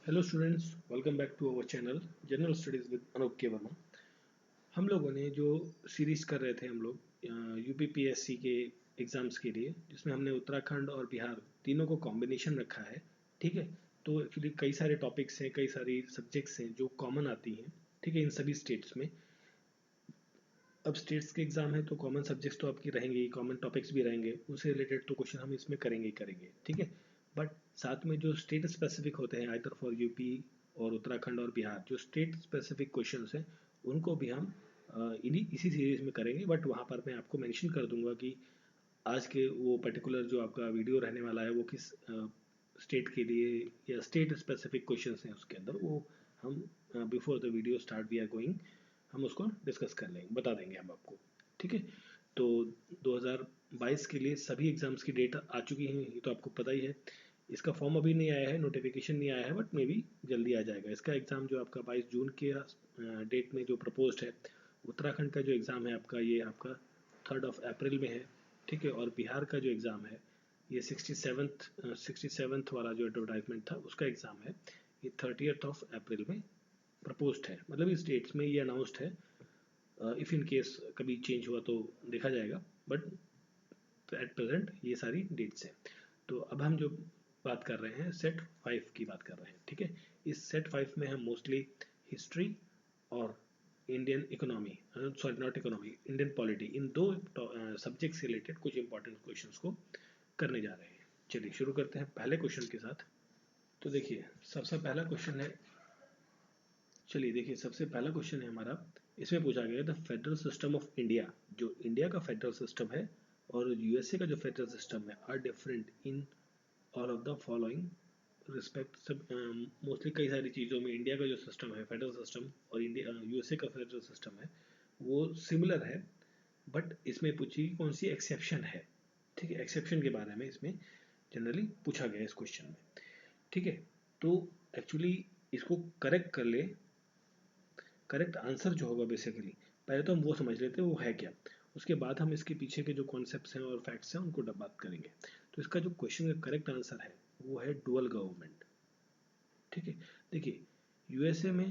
Hello students, welcome back to our channel general studies with Anoop K Verma. हम लोगों ने जो सीरीज़ कर रहे थे हम लोग यूपीपीएससी के एग्ज़ाम्स के लिए, जिसमें हमने उत्तराखंड और बिहार तीनों को कॉम्बिनेशन रखा है। ठीक है, तो एक्चुअली कई सारे टॉपिक्स हैं, कई सारी सब्जेक्ट्स हैं जो कॉमन आती हैं। ठीक है, इन सभी स्टेट्स में। अब स्टेट्स के एग्ज़ाम है तो कॉमन सब्जेक्ट्स तो आपकी रहेंगे ही, कॉमन टॉपिक्स भी रहेंगे, उससे रिलेटेड तो क्वेश्चन हम इसमें करेंगे ही करेंगे। ठीक है, बट साथ में जो स्टेट स्पेसिफिक होते हैं आइदर फॉर यूपी और उत्तराखंड और बिहार, जो स्टेट स्पेसिफिक क्वेश्चंस हैं उनको भी हम इन्हीं इसी सीरीज में करेंगे। बट वहाँ पर मैं आपको मेंशन कर दूंगा कि आज के वो पर्टिकुलर जो आपका वीडियो रहने वाला है वो किस स्टेट के लिए या स्टेट स्पेसिफिक क्वेश्चंस हैं उसके अंदर, वो हम before the video start we are going हम उसको डिस्कस कर लेंगे, बता देंगे हम आपको। ठीक है, तो 2022 के लिए सभी एग्ज़ाम्स की डेट आ चुकी हैं, ये तो आपको पता ही है। इसका फॉर्म अभी नहीं आया है, नोटिफिकेशन नहीं आया है, बट मे बी जल्दी आ जाएगा। इसका एग्ज़ाम जो आपका 22 जून के डेट में जो प्रपोज्ड है, उत्तराखंड का जो एग्ज़ाम है आपका, ये आपका 3 अप्रैल में है। ठीक है, और बिहार का जो एग्ज़ाम है ये 67th वाला जो एडवर्टाइजमेंट था उसका एग्ज़ाम है, ये 30 अप्रैल में प्रपोज्ड है। मतलब इस डेट्स में ये अनाउंस्ड है। इफ़ इन केस कभी चेंज हुआ तो देखा जाएगा, बट एट प्रेजेंट ये सारी डेट्स हैं। तो अब हम जो बात कर रहे हैं सेट 5 की बात कर रहे हैं। ठीक है, इस सेट 5 में हम मोस्टली हिस्ट्री और Indian economy, sorry not economy, Indian polity, इन दो सब्जेक्ट से रिलेटेड कुछ इंपॉर्टेंट क्वेश्चंस को करने जा रहे हैं। चलिए शुरू करते हैं पहले क्वेश्चन के साथ। तो देखिए सबसे पहला क्वेश्चन है, चलिए देखिए सबसे पहला क्वेश्चन है हमारा, इसमें पूछा गया है the federal system of India, जो इंडिया का फेडरल सिस्टम है और यूएसए का जो फेडरल सिस्टम है, are different in all of the following respect. सब मोस्टली कई सारी चीज़ों में इंडिया का जो सिस्टम है फेडरल सिस्टम और इंडिया यूएसए का फेडरल सिस्टम है वो सिमिलर है, बट इसमें पूछी कौन सी एक्सेप्शन है। ठीक है, एक्सेप्शन के बारे में इसमें जनरली पूछा गया है इस क्वेश्चन में। ठीक है, तो एक्चुअली इसको करेक्ट कर ले, करेक्ट आंसर जो होगा बेसिकली, पहले तो हम वो समझ लेते हैं वो है क्या, उसके बाद हम इसके पीछे के जो कॉन्सेप्ट्स हैं और फैक्ट्स हैं उनको बात करेंगे। तो इसका जो क्वेश्चन का करेक्ट आंसर है वो है डुअल गवर्नमेंट। ठीक है, देखिए यूएसए में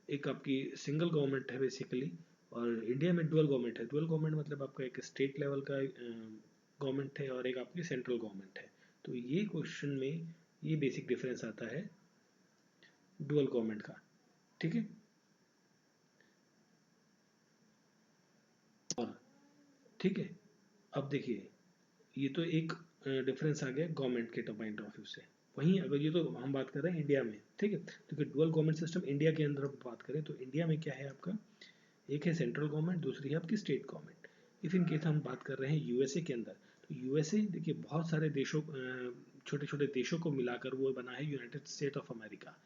एक आपकी सिंगल गवर्नमेंट है बेसिकली, और इंडिया में डुअल गवर्नमेंट है। डुअल गवर्नमेंट मतलब आपका एक स्टेट लेवल का गवर्नमेंट है और एक आपकी सेंट्रल गवर्नमेंट है। तो ये क्वेश्चन में ये बेसिक डिफरेंस आता है डुअल गवर्नमेंट का। ठीक है, और ठीक है, अब देखिए ये तो एक डिफरेंस आ गया गवर्नमेंट के पॉइंट ऑफ व्यू से। वहीं अगर ये तो हम बात कर रहे हैं इंडिया में, ठीक है, तो डुअल गवर्नमेंट सिस्टम इंडिया के अंदर बात करें तो इंडिया में क्या है आपका, एक है सेंट्रल गवर्नमेंट, दूसरी है आपकी state government. If in case हम बात कर रहे हैं यूएसए के अंदर, तो यूएसए देखिए बहुत सारे देशों, छोटे छोटे देशों को मिलाकर वो बना है यूनाइटेड स्टेट ऑफ अमेरिका।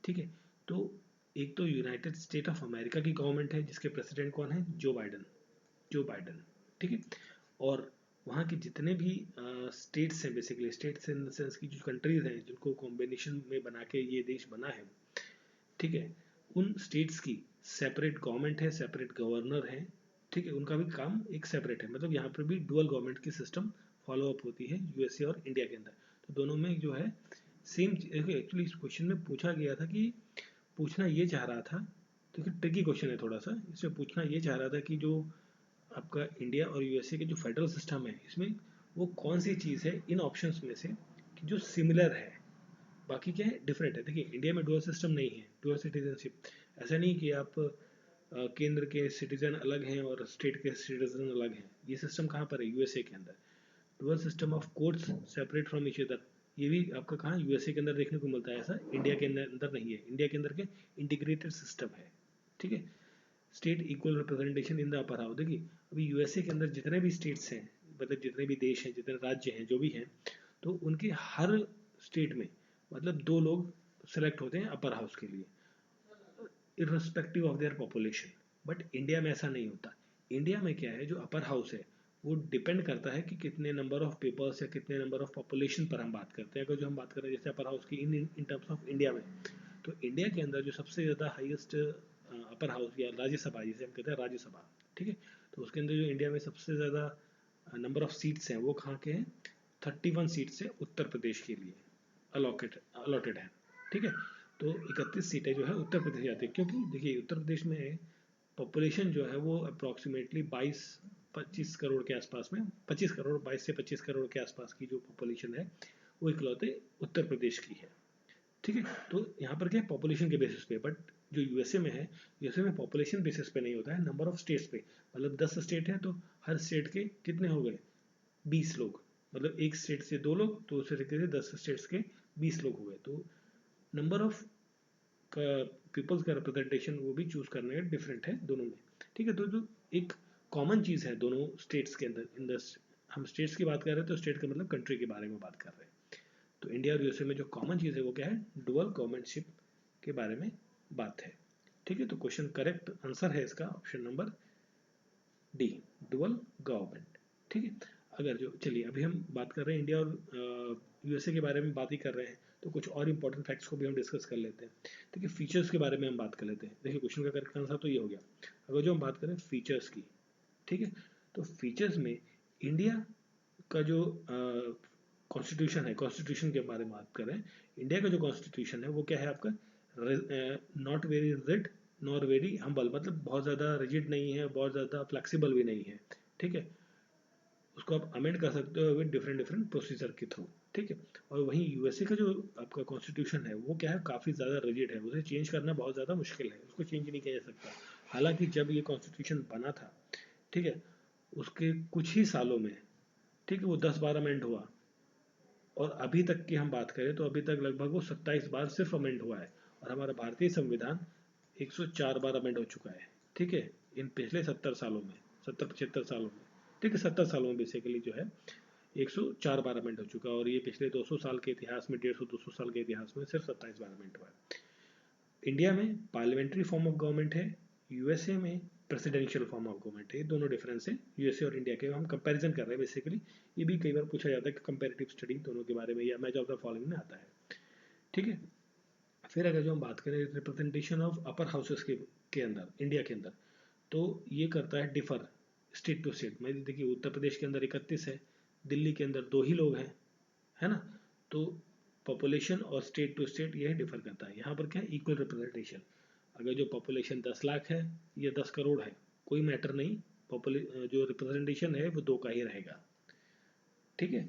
ठीक है, तो एक तो यूनाइटेड स्टेट ऑफ अमेरिका की गवर्नमेंट है जिसके प्रेसिडेंट कौन है, जो बाइडन। जो बाइडन, ठीक है, और वहाँ के जितने भी स्टेट्स हैं, basically states in the sense की जो कंट्रीज हैं जिनको कॉम्बिनेशन में बना के ये देश बना है, ठीक है, उन स्टेट्स की सेपरेट गवर्नमेंट है, सेपरेट गवर्नर है। ठीक है, उनका भी काम एक सेपरेट है, मतलब यहाँ पर भी डुअल गवर्नमेंट की सिस्टम फॉलो अप होती है यूएसए और इंडिया के अंदर। तो दोनों में जो है सेम, एक्चुअली इस क्वेश्चन में पूछा गया था कि, पूछना ये चाह रहा था, तो ट्रिकी क्वेश्चन है थोड़ा सा, इसमें पूछना ये चाह रहा था कि जो आपका इंडिया और यूएसए के जो फेडरल सिस्टम है इसमें वो कौन सी चीज़ है इन ऑप्शंस में से कि जो सिमिलर है, बाकी क्या है डिफरेंट है। देखिए इंडिया में डुअल सिस्टम नहीं है, डुअल सिटीजनशिप। ऐसा नहीं कि आप केंद्र के सिटीजन अलग हैं और स्टेट के सिटीजन अलग हैं, ये सिस्टम कहाँ पर है, यूएसए के अंदर। Dual system of courts separate from each other, ये भी आपका कहाँ यूएसए के अंदर देखने को मिलता है, ऐसा इंडिया के अंदर नहीं है। इंडिया के अंदर के इंटीग्रेटेड सिस्टम है। ठीक है, state equal representation in the upper house. देखिए अभी यूएसए के अंदर जितने भी स्टेट्स हैं, मतलब जितने भी देश हैं, जितने राज्य हैं, जो भी हैं, तो उनके हर स्टेट में मतलब 2 लोग सेलेक्ट होते हैं अपर हाउस के लिए, irrespective of their population. But India में ऐसा नहीं होता। इंडिया में क्या है, जो अपर हाउस है वो डिपेंड करता है कि कितने नंबर ऑफ पेपर्स या कितने नंबर ऑफ पॉपुलेशन पर हम बात करते हैं। अगर जो हम बात कर रहे हैं जैसे अपर हाउस की इन टर्म्स ऑफ इंडिया में, तो इंडिया के अंदर जो सबसे ज़्यादा हाईएस्ट अपर हाउस या राज्यसभा जिसे हम कहते हैं राज्यसभा, ठीक है, तो उसके अंदर जो इंडिया में सबसे ज़्यादा नंबर ऑफ सीट्स हैं वो कहाँ के हैं, 31 सीट्स है उत्तर प्रदेश के लिए अलॉटेड है। ठीक है। तो 31 सीटें जो है उत्तर प्रदेश जाती है, क्योंकि देखिए उत्तर प्रदेश में पॉपुलेशन जो है वो अप्रॉक्सीमेटली 22-25 करोड़ के आसपास में, 25 करोड़, 22 से 25 करोड़ के आसपास की जो पॉपुलेशन है वो इकलौते उत्तर प्रदेश की है। ठीक है। तो यहाँ पर क्या है, पॉपुलेशन के बेसिस पे, बट जो यूएसए में है, यूएसए में पॉपुलेशन बेसिस पे नहीं होता है, नंबर ऑफ स्टेट्स पे। मतलब 10 स्टेट है तो हर स्टेट के कितने हो गए, 20 लोग। मतलब एक स्टेट से 2 लोग तो उस तरीके से 10 स्टेट्स के 20 लोग हो गए। तो नंबर ऑफ पीपल्स का रिप्रेजेंटेशन वो भी चूज करने का डिफरेंट है दोनों में। ठीक है। तो जो एक कॉमन चीज़ है दोनों स्टेट्स के अंदर, इन द, हम स्टेट्स की बात कर रहे हैं तो स्टेट का मतलब कंट्री के बारे में बात कर रहे हैं। तो इंडिया और यूएसए में जो कॉमन चीज़ है वो क्या है, डुअल गवर्नमेंटशिप के बारे में बात है। ठीक है। तो क्वेश्चन करेक्ट आंसर है इसका option number D, dual government. ठीक है। अगर जो, चलिए अभी हम बात कर रहे हैं इंडिया और यूएसए के बारे में बात ही कर रहे हैं, तो कुछ और इंपॉर्टेंट फैक्ट्स को भी हम डिस्कस कर लेते हैं। ठीक है। फीचर्स के बारे में हम बात कर लेते हैं। देखिए क्वेश्चन का करेक्ट आंसर तो ये हो गया। अगर जो हम बात करें फीचर्स की, ठीक है, तो फीचर्स में इंडिया का जो कॉन्स्टिट्यूशन है, कॉन्स्टिट्यूशन के बारे में बात करें, इंडिया का जो कॉन्स्टिट्यूशन है वो क्या है आपका, not very rigid nor very humble, मतलब बहुत ज़्यादा रिजिड नहीं है, बहुत ज़्यादा फ्लेक्सिबल भी नहीं है। ठीक है। उसको आप अमेंड कर सकते हो विद डिफरेंट डिफरेंट प्रोसीजर के थ्रू। ठीक है। और वहीं यूएसए का जो आपका कॉन्स्टिट्यूशन है वो क्या है, काफ़ी ज़्यादा रिजिड है, उसे चेंज करना बहुत ज़्यादा मुश्किल है, उसको चेंज नहीं किया जा सकता। हालांकि जब ये कॉन्स्टिट्यूशन बना था, ठीक है, उसके कुछ ही सालों में, ठीक है, वो 10 बार अमेंड हुआ। और अभी तक की हम बात करें तो अभी तक लगभग वो 27 बार सिर्फ अमेंड हुआ है। और हमारा भारतीय संविधान 104 बार अमेंड हो चुका है। ठीक है। इन पिछले 70 सालों में, 70-75 सालों में, ठीक है, 70 सालों में बेसिकली जो है 104 बार अमेंड हो चुका है। और ये पिछले 200 साल के इतिहास में, 150-200 साल के इतिहास में सिर्फ 27 बार अमेंड हुआ है। इंडिया में पार्लियामेंट्री फॉर्म ऑफ गवर्नमेंट है, यूएसए में प्रेसिडेंशियल फॉर्म ऑफ गवर्नमेंट है। ये दोनों डिफरेंस है यूएसए और इंडिया के, हम कंपैरिजन कर रहे हैं बेसिकली। ये भी कई बार पूछा जाता है कि कंपैरेटिव स्टडी दोनों के बारे में, या मैच ऑफ द फॉलोइंग में आता है। ठीक है। फिर अगर जो हम बात करें रिप्रेजेंटेशन ऑफ अपर हाउसेस के अंदर, इंडिया के अंदर, तो ये करता है डिफर स्टेट टू स्टेट। मैं देखिए उत्तर प्रदेश के अंदर 31 है, दिल्ली के अंदर 2 ही लोग हैं, है ना। तो पॉपुलेशन और स्टेट टू स्टेट यही डिफर करता है। यहाँ पर क्या है, इक्वल रिप्रेजेंटेशन। अगर जो पॉपुलेशन 10 लाख है या 10 करोड़ है, कोई मैटर नहीं, जो रिप्रेजेंटेशन है वो 2 का ही रहेगा। ठीक है।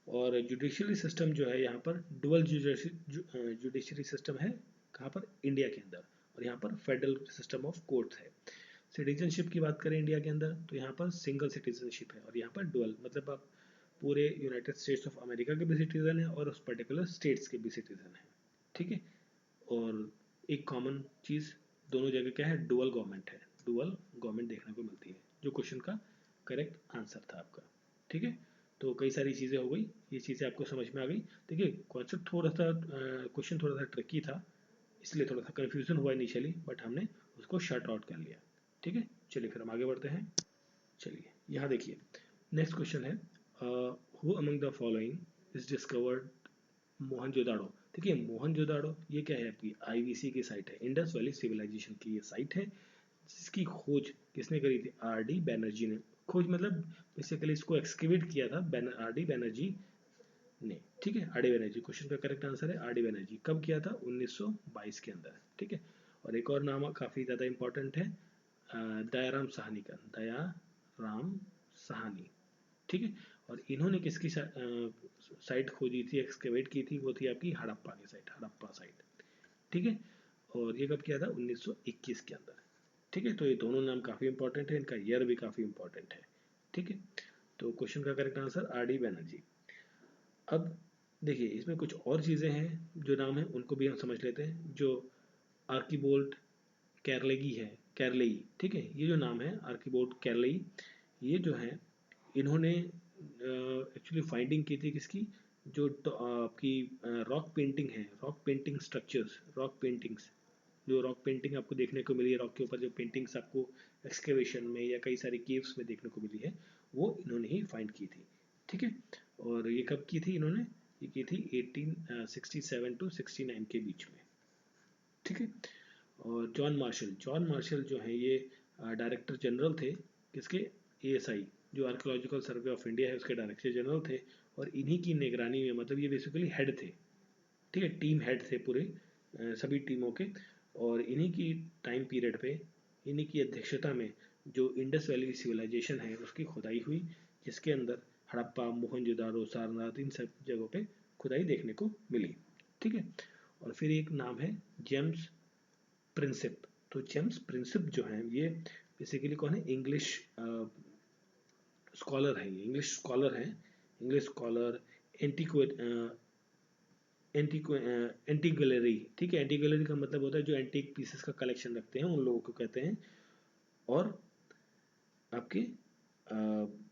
और जुडिशरी सिस्टम जो है यहाँ पर डुअल जुडिशरी सिस्टम है, कहाँ पर, इंडिया के अंदर। और यहाँ पर फेडरल सिस्टम ऑफ कोर्ट्स है। सिटीजनशिप की बात करें इंडिया के अंदर तो यहाँ पर सिंगल सिटीजनशिप है, और यहाँ पर डुअल मतलब आप पूरे यूनाइटेड स्टेट्स ऑफ अमेरिका के भी सिटीजन है और उस पर्टिकुलर स्टेट्स के भी सिटीजन है। ठीक है। और एक कॉमन चीज़ दोनों जगह क्या है, डुअल गवर्नमेंट है, डुअल गवर्नमेंट देखने को मिलती है, जो क्वेश्चन का करेक्ट आंसर था आपका। ठीक है। तो कई सारी चीज़ें हो गई, ये चीज़ें आपको समझ में आ गई। देखिए कॉन्सेप्ट थोड़ा सा, क्वेश्चन थोड़ा सा ट्रिकी था, इसलिए थोड़ा सा कन्फ्यूजन हुआ इनिशियली, बट हमने उसको शट आउट कर लिया। ठीक है। चलिए फिर हम आगे बढ़ते हैं। चलिए यहाँ देखिए, नेक्स्ट क्वेश्चन है, who among the following is discovered Mohenjodaro. देखिए मोहनजोदाड़ो ये क्या है, आपकी आईवीसी की साइट है, इंडस वैली सिविलाइजेशन की ये साइट है, जिसकी खोज किसने करी थी, आर डी बैनर्जी ने। खोज मतलब बेसिकली इसको एक्सकेवेट किया था आर डी बैनर्जी ने। ठीक है। आर डी बैनर्जी, क्वेश्चन का करेक्ट आंसर है आर डी बैनर्जी। कब किया था, 1922 के अंदर। ठीक है। और एक और नाम काफ़ी ज़्यादा इंपॉर्टेंट है, दयाराम साहनी का, दयाराम साहनी। ठीक है। और इन्होंने किसकी साइट खोजी थी, एक्सकेवेट की थी, वो थी आपकी हड़प्पा की साइट, हड़प्पा साइट। ठीक है। और ये कब किया था, 1921 के अंदर। ठीक है। तो ये दोनों नाम काफ़ी इंपॉर्टेंट है, इनका ईयर भी काफ़ी इंपॉर्टेंट है। ठीक है। तो क्वेश्चन का correct answer R D Banerjee. अब देखिए इसमें कुछ और चीज़ें हैं, जो नाम है उनको भी हम समझ लेते हैं। जो आर्कीबोल्ट कैरलेगी है, कैरलेई, ठीक है, ये जो नाम है आर्कीबोल्ट कैरलेई, ये जो है इन्होंने एक्चुअली फाइंडिंग की थी किसकी, जो आपकी रॉक पेंटिंग है, rock painting structures, rock paintings, जो रॉक पेंटिंग आपको देखने को मिली है, रॉक के ऊपर जो पेंटिंग्स आपको एक्सकेवेशन में या कई सारी केव्स में देखने को मिली है, वो इन्होंने ही फाइंड की थी। ठीक है। और ये कब की थी इन्होंने, ये की थी 1867 टू 69 के बीच में। ठीक है। और जॉन मार्शल जो है ये डायरेक्टर जनरल थे किसके, एएसआई, जो आर्कियोलॉजिकल सर्वे ऑफ इंडिया है उसके डायरेक्टर जनरल थे। और इन्हीं की निगरानी में, मतलब ये बेसिकली हेड थे, ठीक है, टीम हेड थे पूरे सभी टीमों के, और इन्हीं की टाइम पीरियड पे, इन्हीं की अध्यक्षता में जो इंडस वैली सिविलाइजेशन है उसकी खुदाई हुई, जिसके अंदर हड़प्पा, मोहनजोदारो, सारनाथ, इन सब जगहों पे खुदाई देखने को मिली। ठीक है। और फिर एक नाम है जेम्स प्रिंसिप। तो जेम्स प्रिंसिप जो है ये बेसिकली कौन है? इंग्लिश स्कॉलर है, इंग्लिश स्कॉलर है, इंग्लिश स्कॉलर, एंटीक्वेलरी। ठीक है, एंटीक्वेलरी का मतलब होता है जो एंटीक पीसेस का कलेक्शन रखते हैं उन लोगों को कहते हैं। और आपके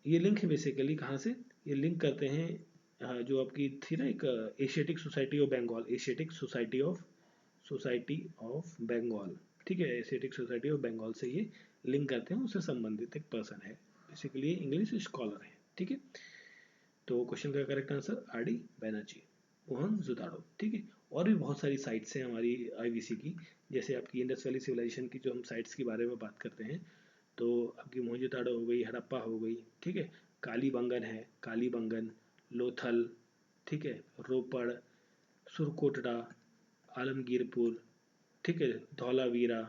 ये लिंक है बेसिकली कहाँ से? ये लिंक करते हैं जो आपकी थी ना एक Asiatic Society of Bengal, Asiatic Society of Bengal. ठीक है, एशियाटिक सोसाइटी ऑफ बंगाल से ये लिंक करते हैं, उससे संबंधित एक पर्सन है, बेसिकली इंग्लिश स्कॉलर है। ठीक है। तो क्वेश्चन का correct answer R D Banerjee, Mohenjodaro. ठीक है। और भी बहुत सारी साइट्स हैं हमारी आईवीसी की, जैसे आपकी इंडस वैली सिविलाइजेशन की जो हम साइट्स के बारे में बात करते हैं, तो आपकी मोहनजोदाड़ो हो गई, हड़प्पा हो गई। ठीक है। कालीबंगन है, कालीबंगन, लोथल, ठीक है, रोपड़, सुरकोटड़ा, आलमगीरपुर, ठीक है, धौलावीरा।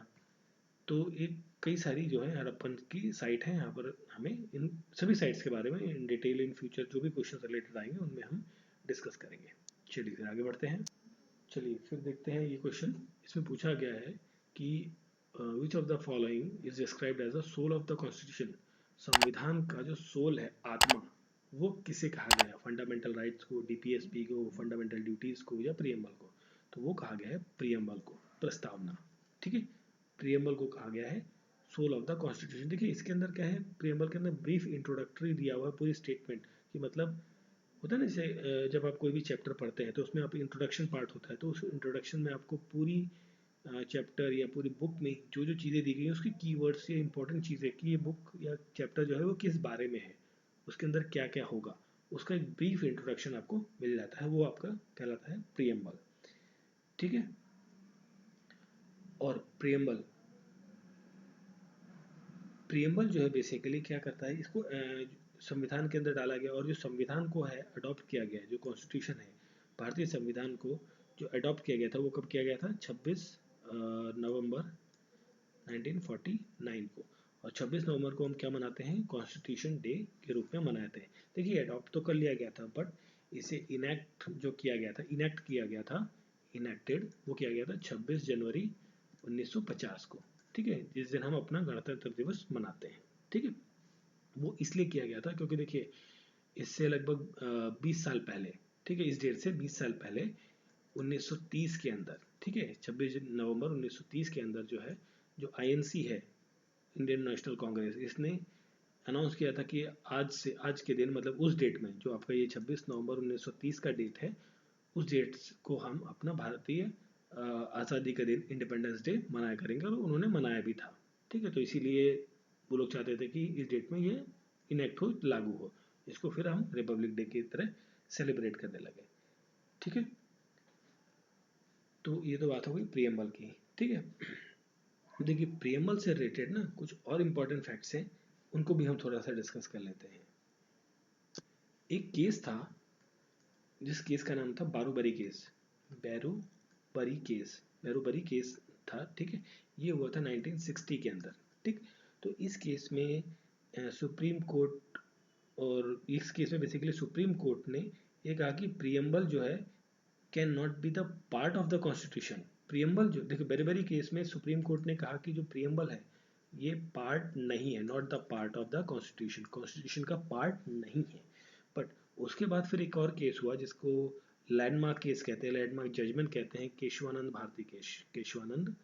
तो एक कई सारी जो है हड़प्पन की साइट है। यहाँ पर हमें इन सभी साइट्स के बारे में इन डिटेल इन फ्यूचर जो भी क्वेश्चन रिलेटेड आएंगे उनमें हम डिस्कस करेंगे। चलिए फिर आगे बढ़ते हैं। चलिए फिर देखते हैं ये क्वेश्चन। इसमें पूछा गया है कि which of the following is described as the soul of the constitution. संविधान का जो सोल है, आत्मा, वो किसे कहा गया है? फंडामेंटल राइट्स को, डीपीएसपी को, फंडामेंटल ड्यूटीज को, या प्रियम्बल को? तो वो कहा गया है प्रियम्बल को, प्रस्तावना। ठीक है, प्रियम्बल को कहा गया है सोल ऑफ द कॉन्स्टिट्यूशन। देखिए इसके अंदर क्या है, प्रियम्बल के अंदर ब्रीफ इंट्रोडक्टरी दिया हुआ है, पूरी स्टेटमेंट कि मतलब होता है ना, जैसे जब आप कोई भी चैप्टर पढ़ते हैं तो उसमें आप इंट्रोडक्शन पार्ट होता है, तो उस इंट्रोडक्शन में आपको पूरी चैप्टर या पूरी बुक में जो जो चीज़ें दी गई हैं उसकी कीवर्ड्स या इंपॉर्टेंट चीज़ें कि ये बुक या चैप्टर जो है वो किस बारे में है, उसके अंदर क्या क्या होगा, उसका एक ब्रीफ इंट्रोडक्शन आपको मिल जाता है, वो आपका कहलाता है प्रियम्बल। ठीक है। और प्रियम्बल प्रियम्बल जो है बेसिकली क्या करता है, इसको संविधान के अंदर डाला गया, और जो संविधान को है अडॉप्ट किया गया, जो कॉन्स्टिट्यूशन है भारतीय संविधान को जो अडॉप्ट किया गया था, वो कब किया गया था? 26 नवंबर 1949 को। और 26 नवंबर को हम क्या मनाते हैं? कॉन्स्टिट्यूशन डे के रूप में मनाते हैं। देखिए अडॉप्ट तो कर लिया गया था, बट इसे इनेक्ट जो किया गया था, इनेक्ट किया गया था, इनेक्टेड वो किया गया था 26 जनवरी 1950 को। ठीक है, जिस दिन हम अपना गणतंत्र दिवस मनाते हैं। ठीक है, वो इसलिए किया गया था क्योंकि देखिए इससे लगभग 20 साल पहले, ठीक है, इस डेट से 20 साल पहले 1930 के अंदर, ठीक है, 26 नवंबर 1930 के अंदर जो है, जो आईएनसी है, इंडियन नेशनल कांग्रेस, इसने अनाउंस किया था कि आज से, आज के दिन मतलब उस डेट में जो आपका ये 26 नवंबर 1930 का डेट है, उस डेट को हम अपना भारतीय आज़ादी का दिन, इंडिपेंडेंस डे मनाया करेंगे, और उन्होंने मनाया भी था। ठीक है, तो इसीलिए वो लोग चाहते थे कि इस डेट में ये इनेक्ट हो, लागू हो, इसको फिर हम रिपब्लिक डे की तरह सेलिब्रेट करने लगे। ठीक है, तो ये तो बात हो गई प्रियम्बल की। ठीक है, देखिए प्रियम्बल से रिलेटेड ना कुछ और इम्पोर्टेंट फैक्ट्स हैं, उनको भी हम थोड़ा सा डिस्कस कर लेते हैं। एक केस था जिस केस का नाम था बारूबरी केस, बैरूबरी केस, बैरूबरी केस था। ठीक है, ये हुआ था 1960 के अंदर। ठीक, तो इस केस में सुप्रीम कोर्ट, और इस केस में बेसिकली सुप्रीम कोर्ट ने ये कहा कि प्रियम्बल जो है can not be the part of the constitution. Preamble जो, देखो बेरीबरी केस में सुप्रीम कोर्ट ने कहा कि जो प्रियम्बल है ये पार्ट नहीं है, not the part of the constitution, constitution का पार्ट नहीं है। बट उसके बाद फिर एक और केस हुआ जिसको लैंडमार्क केस कहते हैं, लैंडमार्क जजमेंट कहते हैं, केशवानंद भारती केस, केशवानंद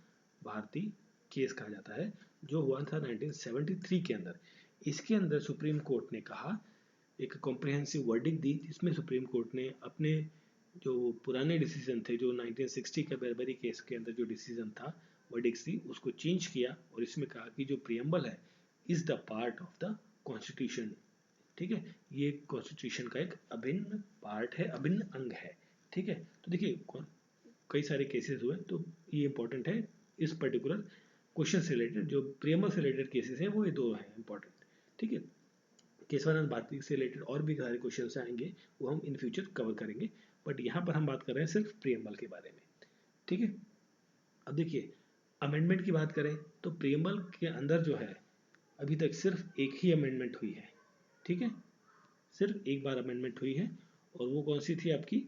भारती केस कहा जाता है, जो हुआ था 1973 के अंदर। इसके अंदर सुप्रीम कोर्ट ने कहा, एक कॉम्प्रिहेंसिव वर्डिक दी, जिसमें सुप्रीम कोर्ट ने अपने जो पुराने डिसीजन थे, जो 1960 के बेरबरी केस के अंदर जो डिसीजन था, वर्डिक्स थी, उसको चेंज किया, और इसमें कहा कि जो प्रियम्बल है is the part of the constitution. ठीक है, ये कॉन्स्टिट्यूशन का एक अभिन्न पार्ट है, अभिन्न अंग है। ठीक है, तो देखिए कई सारे केसेस हुए, तो ये इंपॉर्टेंट है इस पर्टिकुलर क्वेश्चन से रिलेटेड, जो प्रियम्बल से रिलेटेड केसेस हैं वो ये दो हैं इंपॉर्टेंट। ठीक है, केशवानंद भारती से रिलेटेड और भी सारे क्वेश्चन आएंगे, वो हम इन फ्यूचर कवर करेंगे, बट यहाँ पर हम बात कर रहे हैं सिर्फ प्रियम्बल के बारे में। ठीक है, अब देखिए, अमेंडमेंट की बात करें तो प्रियम्बल के अंदर जो है अभी तक सिर्फ एक ही अमेंडमेंट हुई है, ठीक है, सिर्फ एक बार अमेंडमेंट हुई है, और वो कौन सी थी आपकी,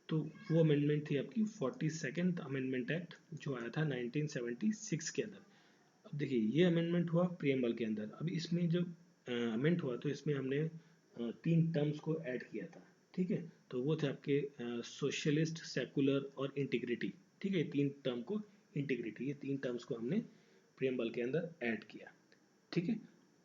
तो वो अमेंडमेंट थी आपकी 42nd अमेंडमेंट एक्ट जो आया था 1976 के अंदर। अब देखिए, ये अमेंडमेंट हुआ प्रियम्बल के अंदर। अब इसमें जब अमेंड हुआ तो इसमें हमने 3 टर्म्स को ऐड किया था, ठीक है, तो वो थे आपके सोशलिस्ट, सेकुलर और इंटीग्रिटी, ठीक है, 3 टर्म को, इंटीग्रिटी, ये 3 टर्म्स को हमने प्रियम्बल के अंदर ऐड किया, ठीक है।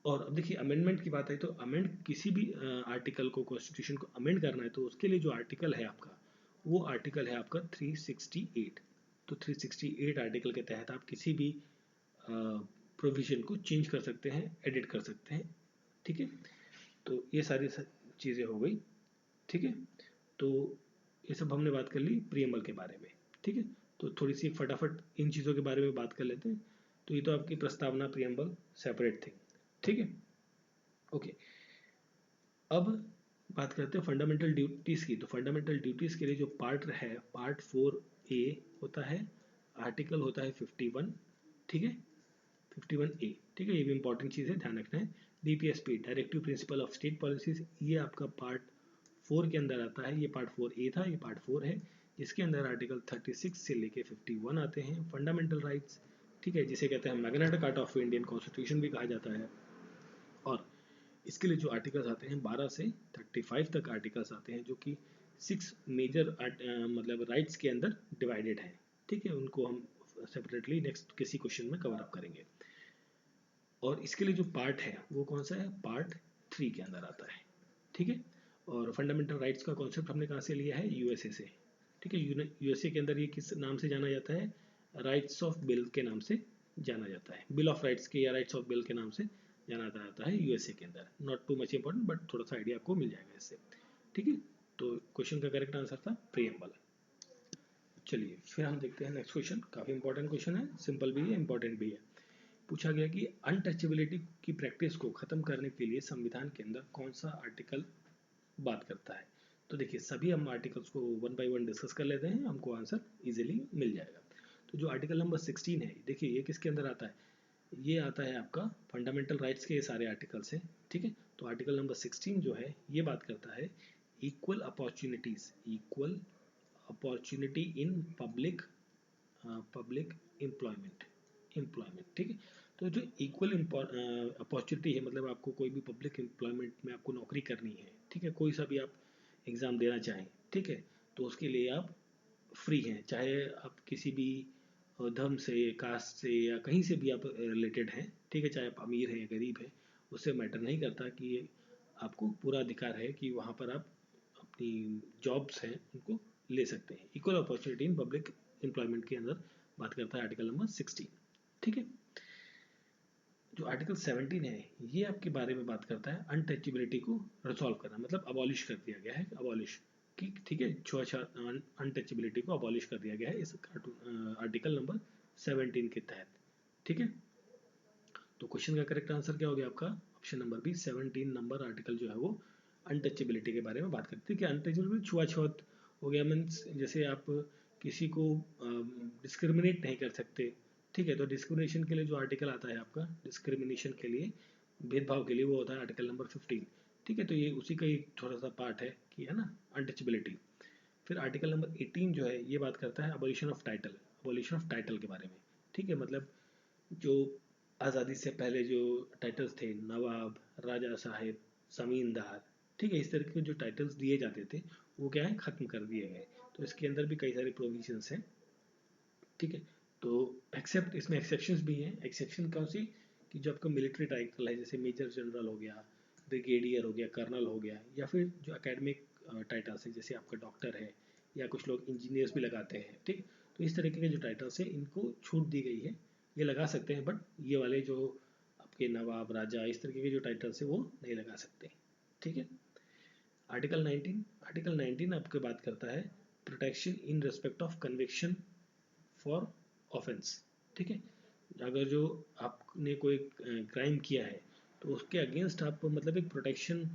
और अब देखिए, अमेंडमेंट की बात आई तो अमेंड किसी भी आर्टिकल को, कॉन्स्टिट्यूशन को अमेंड करना है तो उसके लिए जो आर्टिकल है आपका, वो आर्टिकल है आपका 368। तो 368 आर्टिकल के तहत आप किसी भी प्रोविजन को चेंज कर सकते हैं, एडिट कर सकते हैं, ठीक है। तो ये सारी चीज़ें हो गई, ठीक है। तो ये सब हमने बात कर ली प्रियम्बल के बारे में, ठीक है। तो थोड़ी सी फटाफट इन चीज़ों के बारे में बात कर लेते हैं। तो ये तो आपकी प्रस्तावना, प्रियम्बल सेपरेट थी, ठीक है, ओके। अब बात करते हैं फंडामेंटल ड्यूटीज़ की। तो फंडामेंटल ड्यूटीज़ के लिए जो पार्ट है, पार्ट 4A होता है, आर्टिकल होता है 51, ठीक है, 51A, ठीक है, ये भी इंपॉर्टेंट चीज़ है, ध्यान रखना है। DPSP, directive principle of state policies, ये आपका पार्ट 4 के अंदर आता है। ये पार्ट 4A था, ये पार्ट 4 है, जिसके अंदर आर्टिकल 36 से लेके 51 आते हैं। फंडामेंटल राइट्स, ठीक है, जिसे कहते हैं Magna carta of Indian constitution भी कहा जाता है। और इसके लिए जो आर्टिकल्स आते हैं 12 से 35 तक आर्टिकल्स आते हैं, जो कि 6 मेजर मतलब राइट्स के अंदर डिवाइडेड हैं, ठीक है। उनको हम सेपरेटली नेक्स्ट किसी क्वेश्चन में कवर अप करेंगे। और इसके लिए जो पार्ट है वो कौन सा है, पार्ट 3 के अंदर आता है, ठीक है। और फंडामेंटल राइट्स का कॉन्सेप्ट हमने कहाँ से लिया है, यूएसए से, ठीक है। यूएसए के अंदर ये किस नाम से जाना जाता है, राइट्स ऑफ बिल के नाम से जाना जाता है, बिल ऑफ राइट्स के या राइट्स ऑफ बिल के नाम से जाना जाता है यूएसए के अंदर। Not too much important, but थोड़ा सा आइडिया आपको मिल जाएगा इससे, ठीक है। तो क्वेश्चन का करेक्ट आंसर था प्रियम्बल। चलिए फिर हम देखते हैं नेक्स्ट क्वेश्चन, काफ़ी इंपॉर्टेंट क्वेश्चन है, सिंपल भी है, इंपॉर्टेंट भी है। पूछा गया कि अनटचेबिलिटी की प्रैक्टिस को खत्म करने के लिए संविधान के अंदर कौन सा आर्टिकल बात करता है। तो देखिए, सभी हम आर्टिकल्स को वन बाय वन डिस्कस कर लेते हैं, हमको आंसर इजीली मिल जाएगा। तो जो आर्टिकल नंबर 16 है, देखिए ये किसके अंदर आता है, ये आता है आपका फंडामेंटल राइट्स के सारे आर्टिकल्स हैं, ठीक है। तो आर्टिकल नंबर 16 जो है ये बात करता है equal opportunities, equal opportunity in public public employment, employment, ठीक है। तो जो इक्वल अपॉर्चुनिटी है, मतलब आपको कोई भी पब्लिक एम्प्लॉयमेंट में आपको नौकरी करनी है, ठीक है, कोई सा भी आप एग्ज़ाम देना चाहें, ठीक है, तो उसके लिए आप फ्री हैं, चाहे आप किसी भी धर्म से, कास्ट से या कहीं से भी आप रिलेटेड हैं, ठीक है, चाहे आप अमीर हैं या गरीब हैं, उससे मैटर नहीं करता कि ये आपको पूरा अधिकार है कि वहाँ पर आप अपनी जॉब्स हैं उनको ले सकते हैं। Equal opportunity in public employment के अंदर बात करता है आर्टिकल नंबर 16, ठीक है। जो आर्टिकल 17 है ये आपके बारे में बात करता है अनटचेबिलिटी को रिजॉल्व करना, मतलब अबॉलिश कर दिया गया है, अबॉलिश की, ठीक है, छुआछूत अनटचेबिलिटी को अबॉलिश कर दिया गया है इस आर्टिकल नंबर 17 के तहत, ठीक है। तो क्वेश्चन का करेक्ट आंसर क्या हो गया आपका, option number B, 17 number article जो है वो अनटचेबिलिटी के बारे में बात करती है। कि अनटचेबिलिटी छुआछूत हो गया, मीन्स जैसे आप किसी को डिस्क्रिमिनेट नहीं कर सकते, ठीक है। तो डिस्क्रिमिनेशन के लिए जो आर्टिकल आता है आपका, डिस्क्रिमिनेशन के लिए, भेदभाव के लिए, वो होता है आर्टिकल नंबर 15, ठीक है। तो ये उसी का एक थोड़ा सा पार्ट है कि, है ना, अनटचेबिलिटी। फिर आर्टिकल नंबर 18 जो है ये बात करता है abolition of title, abolition of title के बारे में, ठीक है। मतलब जो आज़ादी से पहले जो टाइटल्स थे, नवाब, राजा साहेब, ज़मींदार, ठीक है, इस तरह के जो टाइटल्स दिए जाते थे वो क्या है, ख़त्म कर दिए गए। तो इसके अंदर भी कई सारे प्रोविजंस हैं, ठीक है। तो एक्सेप्ट, इसमें एक्सेप्शंस भी हैं। एक्सेप्शन कौन सी, कि जो आपका मिलिट्री टाइटल है, जैसे मेजर जनरल हो गया, ब्रिगेडियर हो गया, कर्नल हो गया, या फिर जो एकेडमिक टाइटल्स हैं, जैसे आपका डॉक्टर है, या कुछ लोग इंजीनियर्स भी लगाते हैं, ठीक। तो इस तरीके के जो टाइटल्स हैं इनको छूट दी गई है, ये लगा सकते हैं, बट ये वाले जो आपके नवाब, राजा, इस तरीके के जो टाइटल्स हैं वो नहीं लगा सकते, ठीक है। आर्टिकल 19, आर्टिकल 19 आपके बात करता है protection in respect of conviction for offence, ठीक है। अगर जो आपने कोई क्राइम किया है तो उसके अगेंस्ट आप मतलब एक प्रोटेक्शन